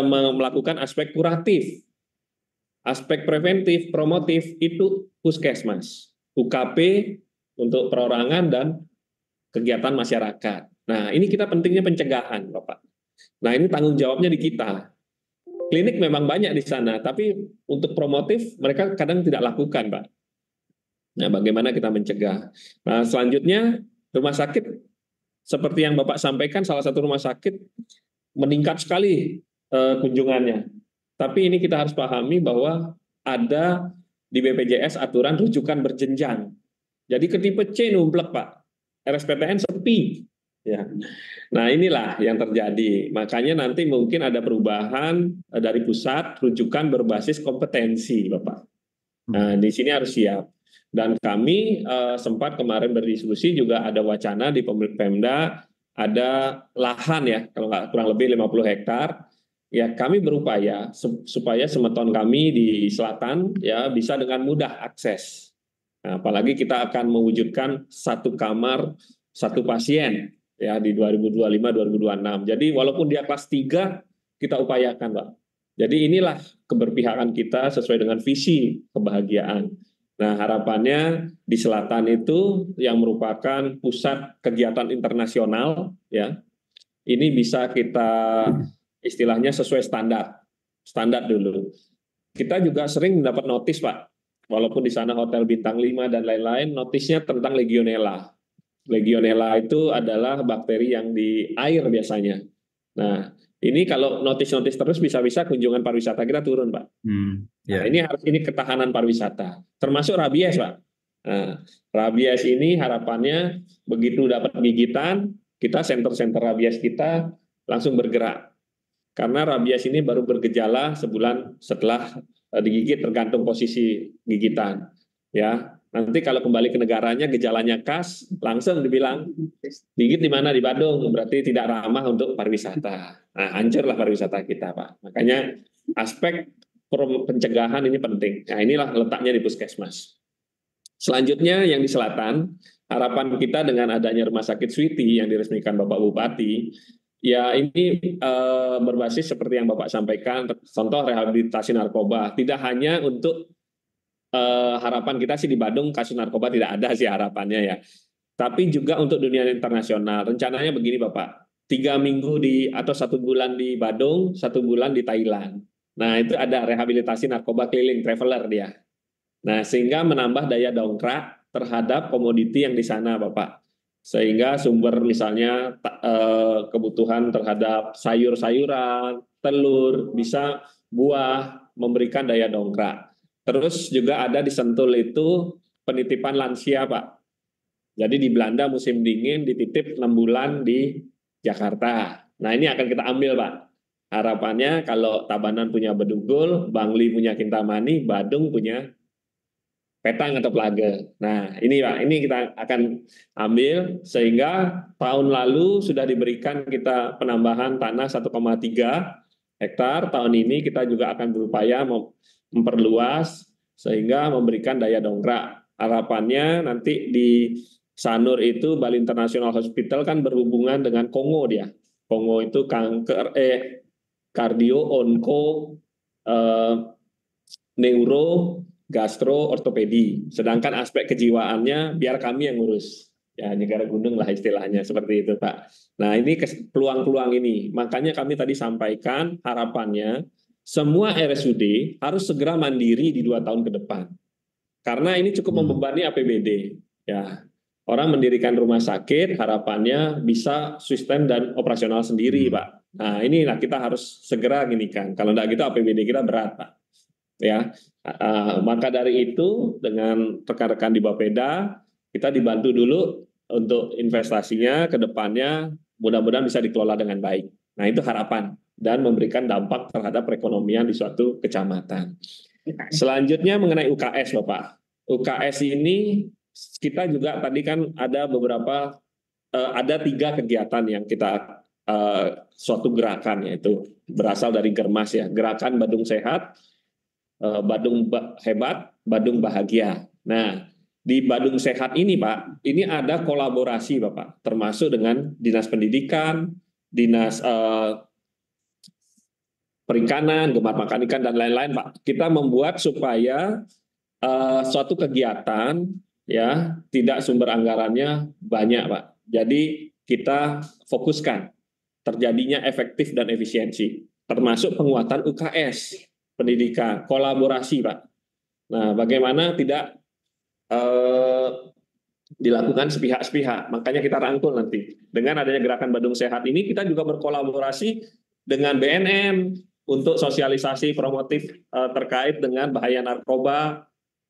melakukan aspek kuratif. Aspek preventif, promotif, itu puskesmas. UKP untuk perorangan dan kegiatan masyarakat. Nah, ini kita pentingnya pencegahan, Bapak. Nah, ini tanggung jawabnya di kita. Klinik memang banyak di sana, tapi untuk promotif mereka kadang tidak lakukan, Pak. Nah, bagaimana kita mencegah? Nah, selanjutnya rumah sakit, seperti yang Bapak sampaikan, salah satu rumah sakit meningkat sekali kunjungannya. Tapi ini kita harus pahami bahwa ada di BPJS aturan rujukan berjenjang. Jadi ke tipe C numplek, Pak. RSPTN sepi. Ya. Nah, inilah yang terjadi. Makanya nanti mungkin ada perubahan dari pusat, rujukan berbasis kompetensi, Bapak. Nah, di sini harus siap. Dan kami sempat kemarin berdiskusi, juga ada wacana di Pemda, ada lahan ya, kalau nggak kurang lebih 50 hektar. Ya, kami berupaya supaya semeton kami di selatan ya bisa dengan mudah akses. Nah, apalagi kita akan mewujudkan 1 kamar 1 pasien ya di 2025-2026. Jadi walaupun dia kelas 3 kita upayakan, Pak. Jadi inilah keberpihakan kita sesuai dengan visi kebahagiaan. Nah, harapannya di selatan itu yang merupakan pusat kegiatan internasional ya. Ini bisa kita istilahnya sesuai standar dulu. Kita juga sering mendapat notis, Pak. Walaupun di sana hotel bintang 5 dan lain-lain, notisnya tentang Legionella. Legionella itu adalah bakteri yang di air biasanya. Nah, ini kalau notis-notis terus bisa-bisa kunjungan pariwisata kita turun, Pak. Nah, ini ketahanan pariwisata. Termasuk rabies, Pak. Nah, rabies ini harapannya begitu dapat gigitan, kita center-center rabies kita langsung bergerak. Karena rabies ini baru bergejala sebulan setelah digigit, tergantung posisi gigitan. Ya, nanti kalau kembali ke negaranya gejalanya khas, langsung dibilang gigit di mana, di Badung, berarti tidak ramah untuk pariwisata. Nah, hancurlah pariwisata kita, Pak. Makanya aspek pencegahan ini penting. Nah, inilah letaknya di puskesmas. Selanjutnya yang di selatan, harapan kita dengan adanya rumah sakit Switi yang diresmikan Bapak Bupati, ya ini berbasis seperti yang Bapak sampaikan, contoh rehabilitasi narkoba. Tidak hanya untuk harapan kita sih di Badung kasus narkoba tidak ada sih harapannya ya. Tapi juga untuk dunia internasional. Rencananya begini Bapak, 3 minggu atau 1 bulan di Badung, 1 bulan di Thailand. Nah, itu ada rehabilitasi narkoba keliling, traveler dia. Nah, sehingga menambah daya dongkrak terhadap komoditi yang di sana, Bapak. Sehingga sumber misalnya kebutuhan terhadap sayur-sayuran, telur, bisa buah, memberikan daya dongkrak. Terus juga ada di Sentul itu penitipan lansia, Pak. Jadi di Belanda musim dingin dititip 6 bulan di Jakarta. Nah ini akan kita ambil Pak. Harapannya kalau Tabanan punya Bedugul, Bangli punya Kintamani, Badung punya Petang atau Plage. Nah ini Pak, ini kita akan ambil sehingga tahun lalu sudah diberikan kita penambahan tanah 1,3 hektar. Tahun ini kita juga akan berupaya memperluas sehingga memberikan daya dongkrak. Harapannya nanti di Sanur itu Bali International Hospital kan berhubungan dengan Kongo dia. Kongo itu kanker, kardio, onko, neuro, gastro, ortopedi. Sedangkan aspek kejiwaannya biar kami yang ngurus. Ya negara gunung lah istilahnya seperti itu Pak. Nah ini peluang-peluang ini. Makanya kami tadi sampaikan harapannya semua RSUD harus segera mandiri di 2 tahun ke depan. Karena ini cukup membebani APBD. Ya. Orang mendirikan rumah sakit, harapannya bisa sustain dan operasional sendiri, Pak. Nah, inilah kita harus segera gini kan. Kalau enggak gitu APBD kita berat, Pak. Ya, maka dari itu dengan rekan-rekan di Bapeda, kita dibantu dulu untuk investasinya ke depannya, mudah-mudahan bisa dikelola dengan baik. Nah, itu harapan dan memberikan dampak terhadap perekonomian di suatu kecamatan. Selanjutnya mengenai UKS, Bapak. UKS ini kita juga tadi kan ada beberapa ada 3 kegiatan yang kita suatu gerakan yaitu berasal dari Germas ya, gerakan Badung Sehat, Badung Hebat, Badung Bahagia. Nah, di Badung Sehat ini Pak, ini ada kolaborasi Bapak, termasuk dengan Dinas Pendidikan, Dinas Perikanan, Gemar Makan Ikan dan lain-lain Pak. Kita membuat supaya suatu kegiatan ya tidak sumber anggarannya banyak Pak. Jadi kita fokuskan terjadinya efektif dan efisiensi, termasuk penguatan UKS, pendidikan, kolaborasi Pak. Nah, bagaimana tidak dilakukan sepihak-sepihak, makanya kita rangkul nanti. Dengan adanya gerakan Badung Sehat ini, kita juga berkolaborasi dengan BNN untuk sosialisasi promotif terkait dengan bahaya narkoba,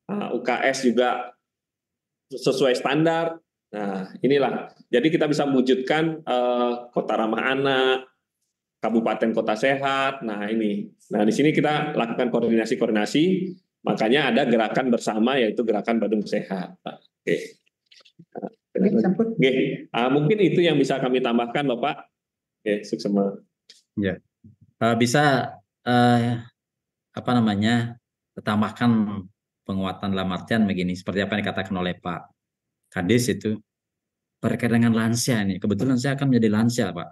UKS juga sesuai standar. Nah, inilah. Jadi kita bisa mewujudkan kota ramah anak, kabupaten kota sehat. Nah, ini. Nah, di sini kita lakukan koordinasi-koordinasi. Makanya ada gerakan bersama yaitu gerakan Badung Sehat. Oke. Oke. Mungkin itu yang bisa kami tambahkan, Bapak. Oke, suksema. Ya. Bisa tambahkan penguatan dalam artian begini, seperti apa yang dikatakan oleh Pak Kadis itu berkaitan dengan lansia ini. Kebetulan saya akan menjadi lansia, Pak.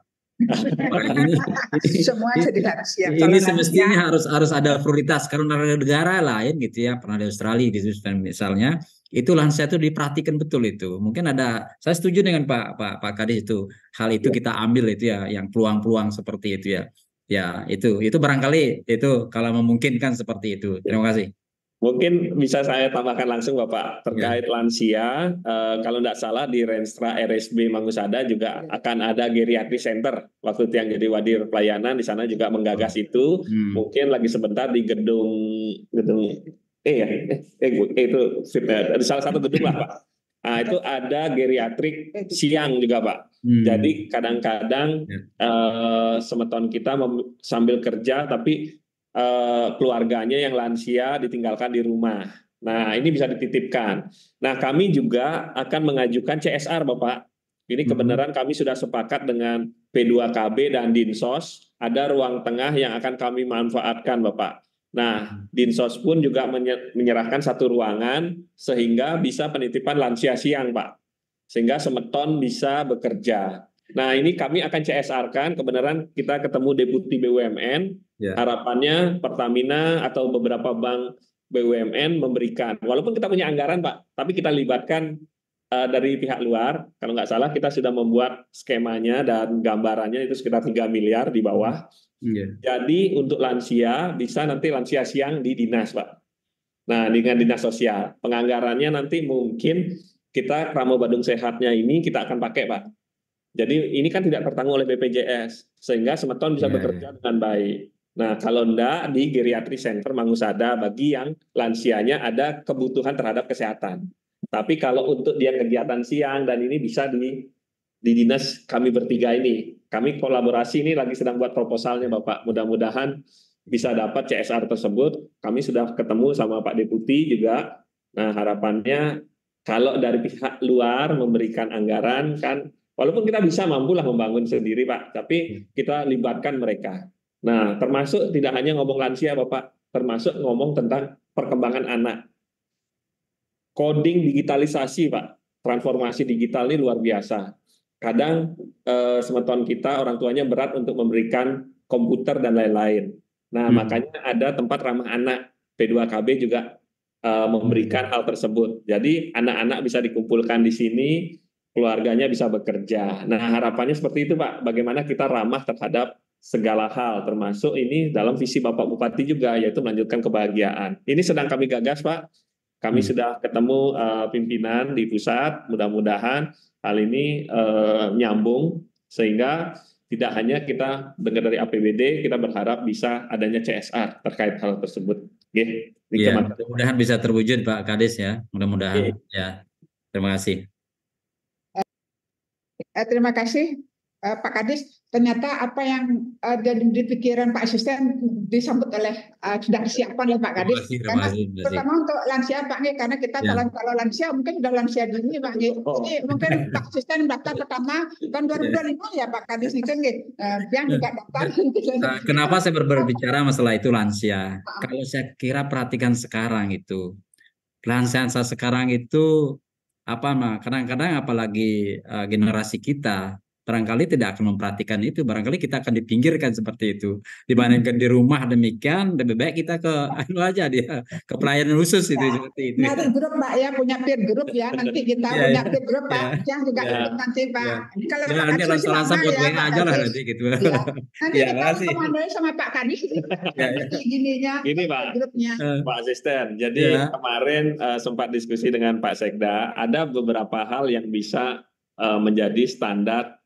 Semua jadi lansia. Ini semestinya harus ada prioritas karena negara lain gitu ya, pernah di Australia di misalnya itu lansia itu diperhatikan betul itu. Mungkin saya setuju dengan Pak Kadis itu. Hal itu kita ambil itu ya, yang peluang-peluang seperti itu ya. Ya, itu barangkali itu kalau memungkinkan seperti itu. Terima kasih. Mungkin bisa saya tambahkan langsung Bapak terkait lansia. Kalau tidak salah di Renstra RSB Mangusada juga akan ada geriatri center. Waktu itu yang jadi wadir pelayanan di sana juga menggagas itu. Mungkin lagi sebentar di gedung itu salah satu gedung lah Pak. Nah, itu ada geriatrik siang juga Pak. Jadi kadang-kadang semeton kita sambil kerja tapi keluarganya yang lansia ditinggalkan di rumah. Nah, ini bisa dititipkan. Nah, kami juga akan mengajukan CSR, Bapak. Ini kebenaran kami sudah sepakat dengan P2KB dan Dinsos, ada ruang tengah yang akan kami manfaatkan, Bapak. Nah, Dinsos pun juga menyerahkan satu ruangan sehingga bisa penitipan lansia siang, Pak. Sehingga semeton bisa bekerja. Nah, ini kami akan CSR-kan, kebenaran kita ketemu Deputi BUMN, harapannya Pertamina atau beberapa bank BUMN memberikan. Walaupun kita punya anggaran, Pak, tapi kita libatkan dari pihak luar. Kalau nggak salah, kita sudah membuat skemanya dan gambarannya itu sekitar 3 miliar di bawah. Jadi untuk lansia, bisa nanti lansia siang di dinas, Pak. Nah, dengan dinas sosial. Penganggarannya nanti mungkin kita Kramo Badung Sehatnya ini kita akan pakai, Pak. Jadi ini kan tidak tertanggung oleh BPJS, sehingga semeton bisa bekerja dengan baik. Nah, kalau enggak di Geriatri Center Mangusada bagi yang lansianya ada kebutuhan terhadap kesehatan. Tapi kalau untuk dia kegiatan siang dan ini bisa di dinas kami bertiga ini. Kami kolaborasi ini lagi sedang buat proposalnya Bapak. Mudah-mudahan bisa dapat CSR tersebut. Kami sudah ketemu sama Pak Deputi juga. Nah, harapannya kalau dari pihak luar memberikan anggaran kan, walaupun kita bisa mampulah membangun sendiri Pak, tapi kita libatkan mereka. Nah, termasuk tidak hanya ngomong lansia Bapak, termasuk ngomong tentang perkembangan anak. Coding digitalisasi Pak, transformasi digital ini luar biasa. Kadang semeton kita orang tuanya berat untuk memberikan komputer dan lain-lain. Nah, makanya ada tempat ramah anak. P2KB juga memberikan hal tersebut. Jadi anak-anak bisa dikumpulkan di sini, keluarganya bisa bekerja. Nah, harapannya seperti itu Pak. Bagaimana kita ramah terhadap segala hal, termasuk ini dalam visi Bapak Bupati juga, yaitu melanjutkan kebahagiaan. Ini sedang kami gagas Pak. Kami sudah ketemu pimpinan di pusat, mudah-mudahan hal ini nyambung sehingga tidak hanya kita dengar dari APBD, kita berharap bisa adanya CSR terkait hal tersebut. Ya, mudah-mudahan bisa terwujud Pak Kades ya, mudah-mudahan. Ya, terima kasih. Terima kasih Pak Kades. Ternyata apa yang ada di pikiran Pak Asisten disambut oleh sudah disiapkan oleh Pak Kades. Karena terutama untuk lansia Pak Nge, karena kita kalau lansia mungkin sudah lansia dini Pak Nge. Jadi mungkin Pak Asisten daftar pertama tahun 2025 ya Pak Kades ini kan yang juga daftar. Kenapa saya berbicara masalah itu lansia? Kalau saya kira perhatikan sekarang itu lansia sekarang itu kadang-kadang apalagi generasi kita barangkali tidak akan memperhatikan itu, barangkali kita akan dipinggirkan seperti itu. Dibandingkan di rumah demikian, lebih baik kita ke ke pelayanan khusus itu seperti itu. Nyari grup Pak ya, punya peer group ya. Nanti kita punya peer group Pak, yang juga ikut nanti Pak. Kalau Pak nanti langsung buat WA aja lah nanti gitu. Nanti kita komandoi sama Pak Kadis. Gininya. Gini Pak, Pak Asisten. Jadi kemarin sempat diskusi dengan Pak Sekda, ada beberapa hal yang bisa menjadi standar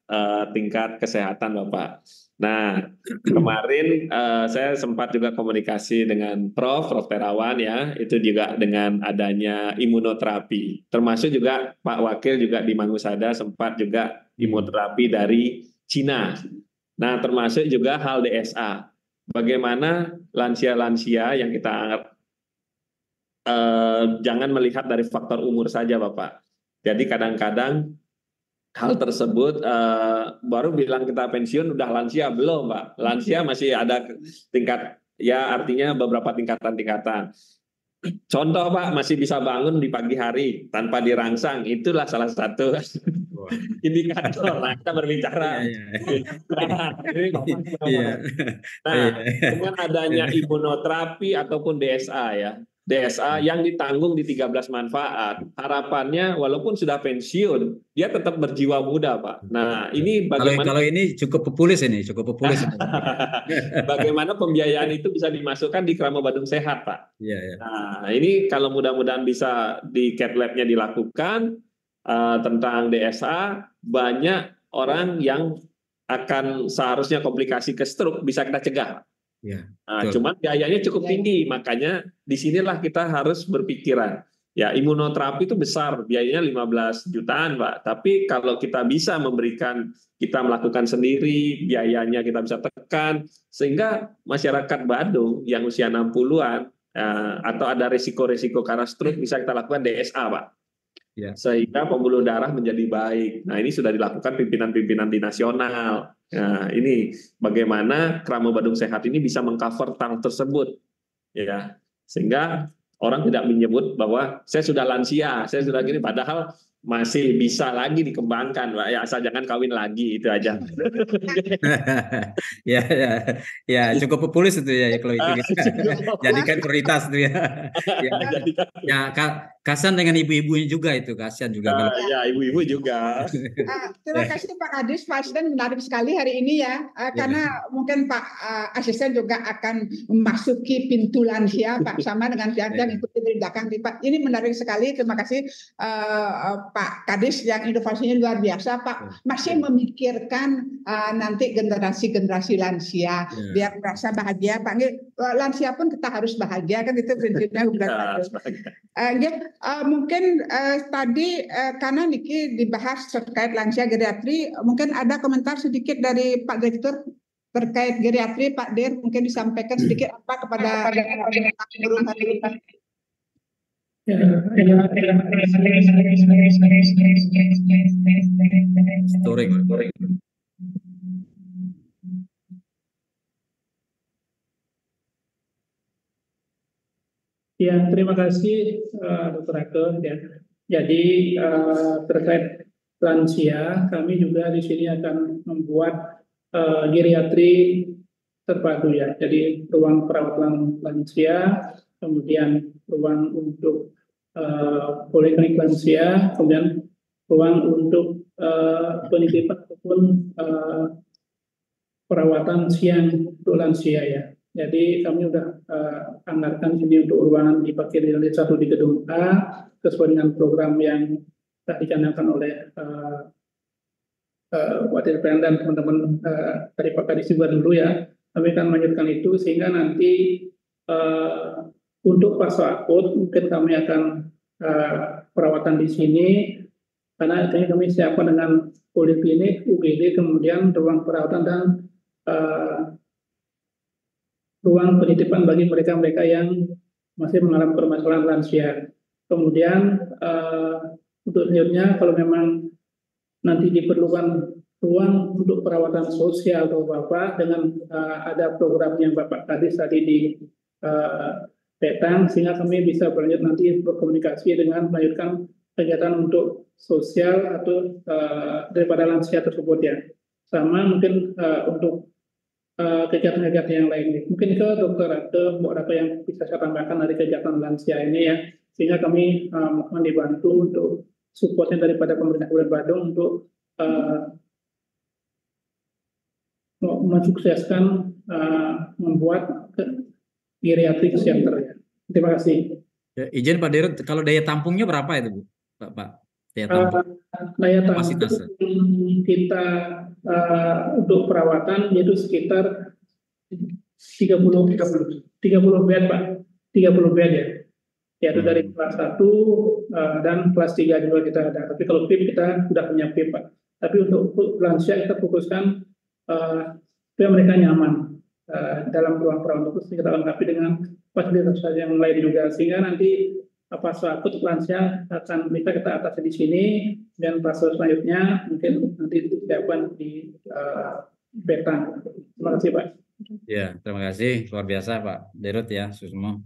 tingkat kesehatan Bapak. Nah, kemarin saya sempat juga komunikasi dengan Prof. Terawan ya, itu juga dengan adanya imunoterapi. Termasuk juga Pak Wakil juga di Mangusada sempat juga imunoterapi dari Cina. Nah, termasuk juga hal DSA. Bagaimana lansia-lansia yang kita anggap jangan melihat dari faktor umur saja Bapak. Jadi kadang-kadang hal tersebut baru bilang kita pensiun udah lansia, belum Pak. Lansia masih ada tingkat, ya artinya beberapa tingkatan-tingkatan. Contoh Pak, masih bisa bangun di pagi hari tanpa dirangsang, itulah salah satu indikator. Nah, kita berbicara. Dengan adanya imunoterapi ataupun DSA ya, DSA yang ditanggung di 13 manfaat, harapannya walaupun sudah pensiun, dia tetap berjiwa muda, Pak. Nah, ini bagaimana... Kalau ini cukup populis ini, Bagaimana pembiayaan itu bisa dimasukkan di Krama Badung Sehat, Pak. Nah, ini kalau mudah-mudahan bisa di CAT Lab-nya dilakukan tentang DSA, banyak orang yang akan seharusnya komplikasi ke stroke bisa kita cegah. Cuman biayanya cukup tinggi, makanya disinilah kita harus berpikiran. Ya, imunoterapi itu besar, biayanya 15 jutaan, Pak. Tapi kalau kita bisa memberikan, kita melakukan sendiri, biayanya kita bisa tekan, sehingga masyarakat Badung yang usia 60-an atau ada risiko-risiko karena stroke bisa kita lakukan DSA, Pak. Sehingga pembuluh darah menjadi baik. Nah, ini sudah dilakukan pimpinan-pimpinan di nasional. Nah, ini bagaimana Krama Badung Sehat ini bisa mengcover hal tersebut, ya, sehingga orang tidak menyebut bahwa saya sudah lansia, saya sudah gini, padahal masih bisa lagi dikembangkan, Pak. Ya, asal jangan kawin lagi, itu aja. ya, cukup populis itu ya kalau itu jadikan prioritas itu ya. Kasihan dengan ibu-ibunya juga itu, kasihan juga. Ya, ibu-ibu juga. Terima kasih Pak Kadis, Pak Asisten menarik sekali hari ini ya, karena mungkin Pak Asisten juga akan memasuki pintu lansia, Pak, sama dengan yang ikuti dari belakang, Pak. Ini menarik sekali. Terima kasih Pak Kadis yang inovasinya luar biasa, Pak. Masih memikirkan nanti generasi-generasi lansia biar merasa bahagia, Pak. Lansia pun kita harus bahagia kan, itu prinsipnya. Mungkin tadi karena Niki dibahas terkait lansia geriatri, mungkin ada komentar sedikit dari Pak Direktur terkait geriatri, Pak Dir, mungkin disampaikan sedikit apa kepada forum hari ini. Ya, terima kasih Dr. Aktor. Ya. Jadi terkait lansia, kami juga di sini akan membuat geriatri terpadu ya. Jadi ruang perawatan lansia, kemudian ruang untuk poliklinik lansia, kemudian ruang untuk penitipan ataupun perawatan siang untuk lansia ya. Jadi kami sudah anggarkan ini untuk ruangan dipakai di lantai 1 di gedung A sesuai dengan program yang telah dicanangkan oleh Wakil Presiden dan teman-teman dari Pak Kadis juga dulu ya. Kami akan melanjutkan itu sehingga nanti untuk fase akut mungkin kami akan perawatan di sini karena kami siapkan dengan poliklinik, UGD, kemudian ruang perawatan dan ruang penitipan bagi mereka-mereka yang masih mengalami permasalahan lansia. Kemudian untuk selanjutnya kalau memang nanti diperlukan ruang untuk perawatan sosial atau apa dengan ada program yang Bapak Kadis tadi di Petang, sehingga kami bisa berlanjut nanti berkomunikasi dengan melanjutkan kegiatan untuk sosial atau daripada lansia tersebut ya. Sama mungkin untuk kegiatan-kegiatan yang lain. Mungkin ke Dr. Ate, apa yang bisa saya tambahkan dari kegiatan lansia ini ya, sehingga kami mohon dibantu untuk supportnya daripada pemerintah Kabupaten Badung untuk mensukseskan membuat geriatrik center ya. Terima kasih. Ya, izin Pak Dirut, kalau daya tampungnya berapa itu Bu? Pak. Daya tampung. Daya tampung kita untuk perawatan yaitu sekitar 30 bed Pak. 30 bed ya. Yaitu dari kelas 1 dan kelas 3 juga kita ada. Tapi kalau PIP kita sudah punya PIP Pak. Tapi untuk lansia kita fokuskan supaya mereka nyaman dalam ruang perawatan, terus kita lengkapi dengan fasilitas yang lain juga, sehingga nanti fase akut lansia akan bisa kita atasi di sini, dan fase selanjutnya mungkin nanti disiapkan di Petang. Terima kasih Pak. Ya, terima kasih, luar biasa Pak Dirut ya, Susmo.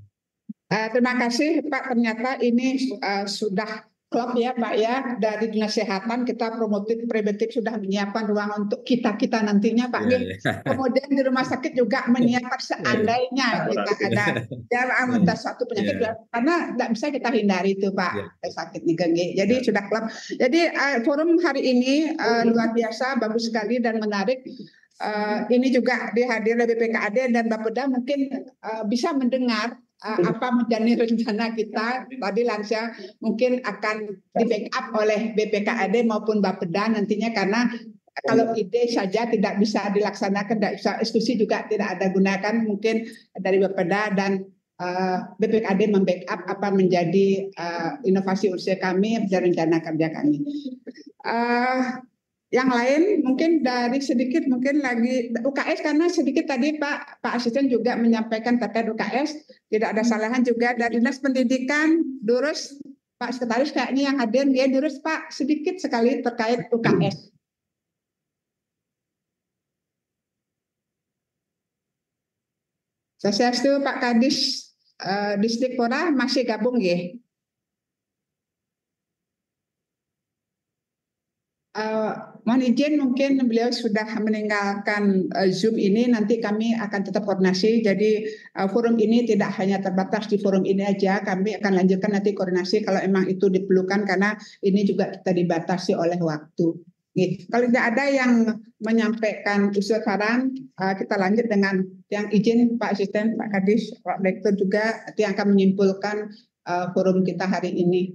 Terima kasih Pak, ternyata ini sudah klop ya Pak ya, dari Dinas Kesehatan kita promotif preventif sudah menyiapkan ruang untuk kita nantinya Pak. Kemudian di rumah sakit juga menyiapkan seandainya kita ada ada suatu penyakit karena tidak bisa kita hindari itu Pak, sakit nih. Jadi sudah klop. Jadi forum hari ini luar biasa, bagus sekali dan menarik. Ini juga dihadir oleh BPKAD dan Bapeda, mungkin bisa mendengar apa menjadi rencana kita tadi lansia mungkin akan di backup oleh BPKAD maupun Bapeda nantinya, karena kalau ide saja tidak bisa dilaksanakan, tidak bisa eksekusi juga tidak ada gunakan, mungkin dari Bapeda dan BPKAD membackup apa menjadi inovasi usia kami dan rencana kerja kami. Yang lain mungkin dari sedikit mungkin lagi UKS, karena sedikit tadi Pak Asisten juga menyampaikan terkait UKS, tidak ada salahan juga dari Dinas Pendidikan, Durus, Pak Sekretaris kayaknya yang hadir, dia Durus Pak, sedikit sekali terkait UKS. Swastiastu Pak Kadis Distrik Pora masih gabung ya? Mohon izin mungkin beliau sudah meninggalkan Zoom ini, nanti kami akan tetap koordinasi. Jadi forum ini tidak hanya terbatas di forum ini aja, kami akan lanjutkan nanti koordinasi kalau emang itu diperlukan, karena ini juga kita dibatasi oleh waktu. Kalau tidak ada yang menyampaikan usul saran, kita lanjut dengan yang izin Pak Asisten, Pak Kadis, Pak Direktur juga yang akan menyimpulkan forum kita hari ini.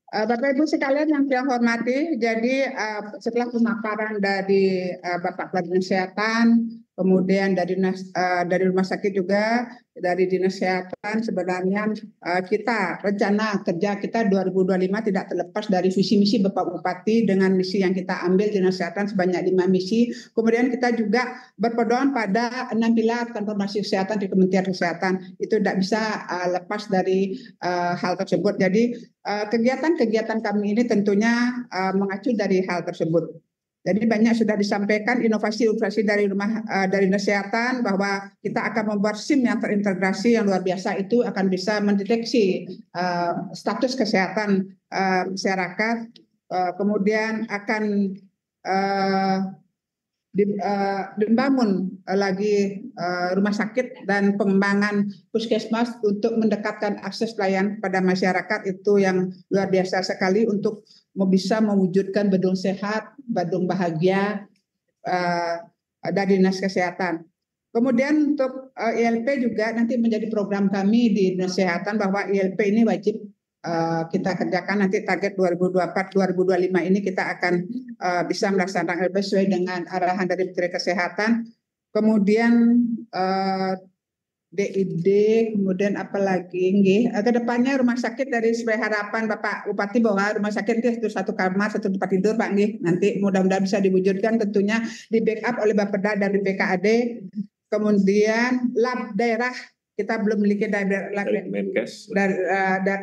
Bapak Ibu sekalian yang saya hormati, jadi setelah pemaparan dari Bapak Pelayanan Kesehatan, kemudian dari rumah sakit juga, dari Dinas Kesehatan, sebenarnya kita rencana kerja kita 2025 tidak terlepas dari visi misi Bapak Bupati dengan misi yang kita ambil Dinas Kesehatan sebanyak 5 misi. Kemudian kita juga berpedoman pada 6 pilar transformasi kesehatan di Kementerian Kesehatan. Itu tidak bisa lepas dari hal tersebut. Jadi kegiatan-kegiatan kami ini tentunya mengacu dari hal tersebut. Jadi banyak sudah disampaikan inovasi-inovasi dari Dinas Kesehatan bahwa kita akan membuat SIM yang terintegrasi yang luar biasa, itu akan bisa mendeteksi status kesehatan masyarakat, kemudian akan dibangun lagi rumah sakit dan pengembangan puskesmas untuk mendekatkan akses pelayanan pada masyarakat, itu yang luar biasa sekali untuk bisa mewujudkan Badung Sehat, Badung Bahagia dari Dinas Kesehatan. Kemudian untuk ILP juga nanti menjadi program kami di Dinas Kesehatan bahwa ILP ini wajib kita kerjakan. Nanti target 2024-2025 ini kita akan bisa melaksanakan ILP sesuai dengan arahan dari Menteri Kesehatan. Kemudian DID, kemudian apalagi ke depannya rumah sakit dari sesuai harapan Bapak Bupati bahwa rumah sakit itu satu kamar, satu tempat tidur Pak nggih. Nanti mudah-mudahan bisa diwujudkan, tentunya di backup oleh Bapeda dan BPKAD. Kemudian lab daerah kita belum memiliki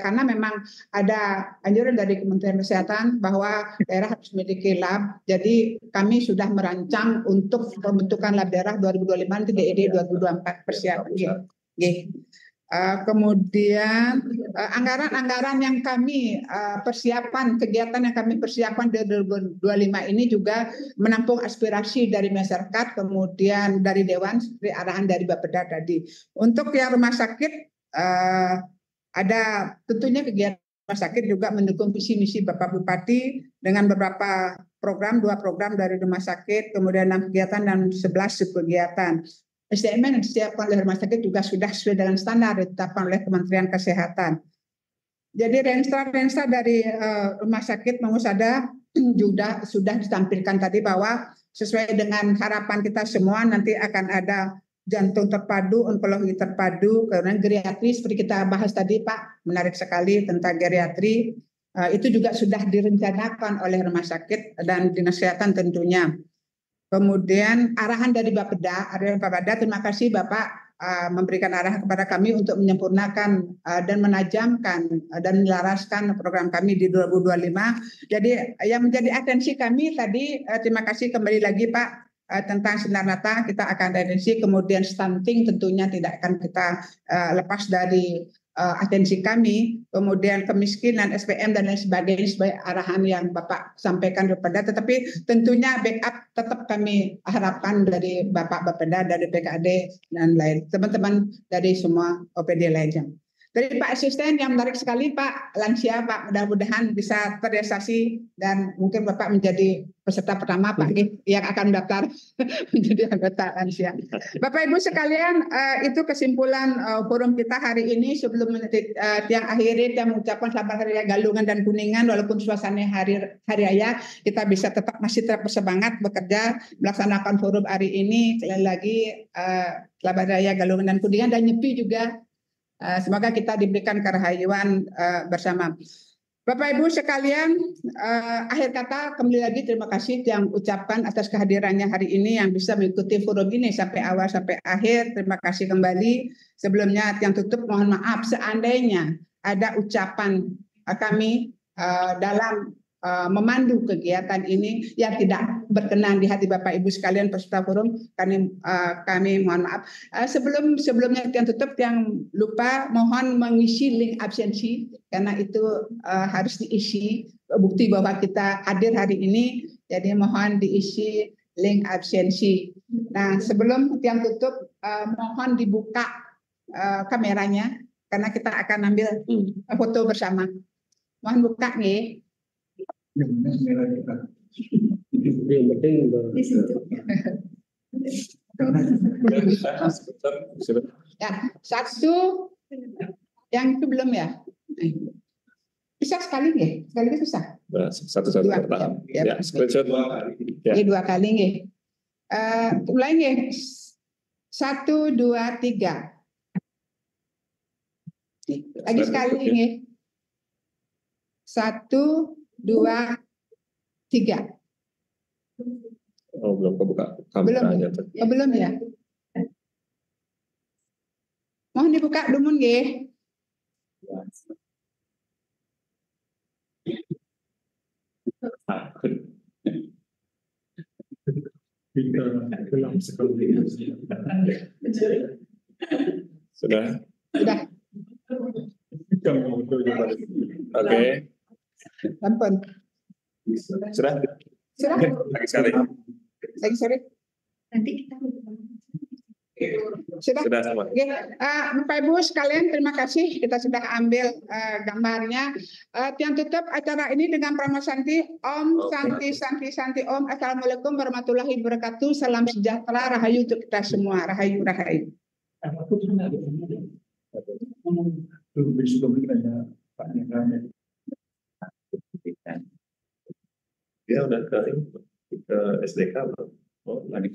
karena memang ada anjuran dari Kementerian Kesehatan bahwa daerah harus memiliki lab. Jadi kami sudah merancang untuk pembentukan lab daerah 2025 nanti DED 2024 persiapan. Kemudian anggaran-anggaran yang kami persiapan, kegiatan yang kami persiapan di 2025 ini juga menampung aspirasi dari masyarakat, kemudian dari Dewan, seperti arahan dari Bapeda tadi. Untuk yang rumah sakit, ada tentunya kegiatan rumah sakit juga mendukung visi misi Bapak Bupati dengan beberapa program, 2 program dari rumah sakit, kemudian 6 kegiatan dan 11 subkegiatan. SDM yang disiapkan oleh rumah sakit juga sudah sesuai dengan standar ditetapkan oleh Kementerian Kesehatan. Jadi renstra dari rumah sakit Mangusada juga sudah ditampilkan tadi bahwa sesuai dengan harapan kita semua nanti akan ada jantung terpadu, onkologi terpadu, kemudian geriatri seperti kita bahas tadi Pak, menarik sekali tentang geriatri. Itu juga sudah direncanakan oleh rumah sakit dan Dinas Kesehatan tentunya. Kemudian arahan dari Bapeda, terima kasih Bapak memberikan arahan kepada kami untuk menyempurnakan dan menajamkan dan menyelaraskan program kami di 2025. Jadi yang menjadi atensi kami tadi, terima kasih kembali lagi Pak, tentang sinar mata kita akan atensi, kemudian stunting tentunya tidak akan kita lepas dari atensi kami, kemudian kemiskinan, SPM dan lain sebagainya sebagai arahan yang Bapak sampaikan kepada, tetapi tentunya backup tetap kami harapkan dari Bapak Bapeda, dari PKD dan lain teman-teman dari semua OPD lainnya. Dari Pak Asisten yang menarik sekali Pak, lansia Pak, mudah-mudahan bisa terrealisasi dan mungkin Bapak menjadi peserta pertama Pak yang akan mendaftar menjadi anggota lansia. Bapak Ibu sekalian, itu kesimpulan forum kita hari ini. Sebelum yang akhiri yang mengucapkan selamat hari raya Galungan dan Kuningan, walaupun suasana hari raya kita bisa tetap masih bersemangat bekerja melaksanakan forum hari ini. Sekali lagi selamat raya Galungan dan Kuningan dan Nyepi juga. Semoga kita diberikan kerahayuan bersama. Bapak Ibu sekalian, akhir kata kembali lagi terima kasih yang ucapkan atas kehadirannya hari ini yang bisa mengikuti forum ini sampai awal sampai akhir. Terima kasih kembali. Sebelumnya yang tutup mohon maaf seandainya ada ucapan kami dalam memandu kegiatan ini yang tidak berkenan di hati Bapak Ibu sekalian peserta forum, kami mohon maaf. Sebelumnya yang tutup yang lupa mohon mengisi link absensi karena itu harus diisi bukti bahwa kita hadir hari ini, jadi mohon diisi link absensi. Nah sebelum yang tutup mohon dibuka kameranya karena kita akan ambil foto bersama. Mohon buka nih. Yang penting ya, 1 yang itu belum ya. Bisa sekali nggih? Sekali bisa. Nah, satu-satu Dua, bertahap. ya, Ya, screenshot. Ya. Ini 2 kali nggih. Mulai nggih. 1, 2, 3. Lagi sekali nggih. 1, 2, 3. Oh, belum kebuka kameranya. Belum ya? Mohon dibuka dulu nggih. Sudah? Sudah. Oke. Sampun. Sudah? Sudah. Lagi sekali. Lagi sorry. Nanti kita Sudah. Sudah semua. Oke, Bapak Ibu sekalian, terima kasih. Kita sudah ambil gambarnya. Yang tutup acara ini dengan Pramasanti. Om Santi Santi Santi Om. Assalamualaikum warahmatullahi wabarakatuh. Salam sejahtera, rahayu untuk kita semua. Rahayu, rahayu. Dia udah ke SDK belum? Oh, lagi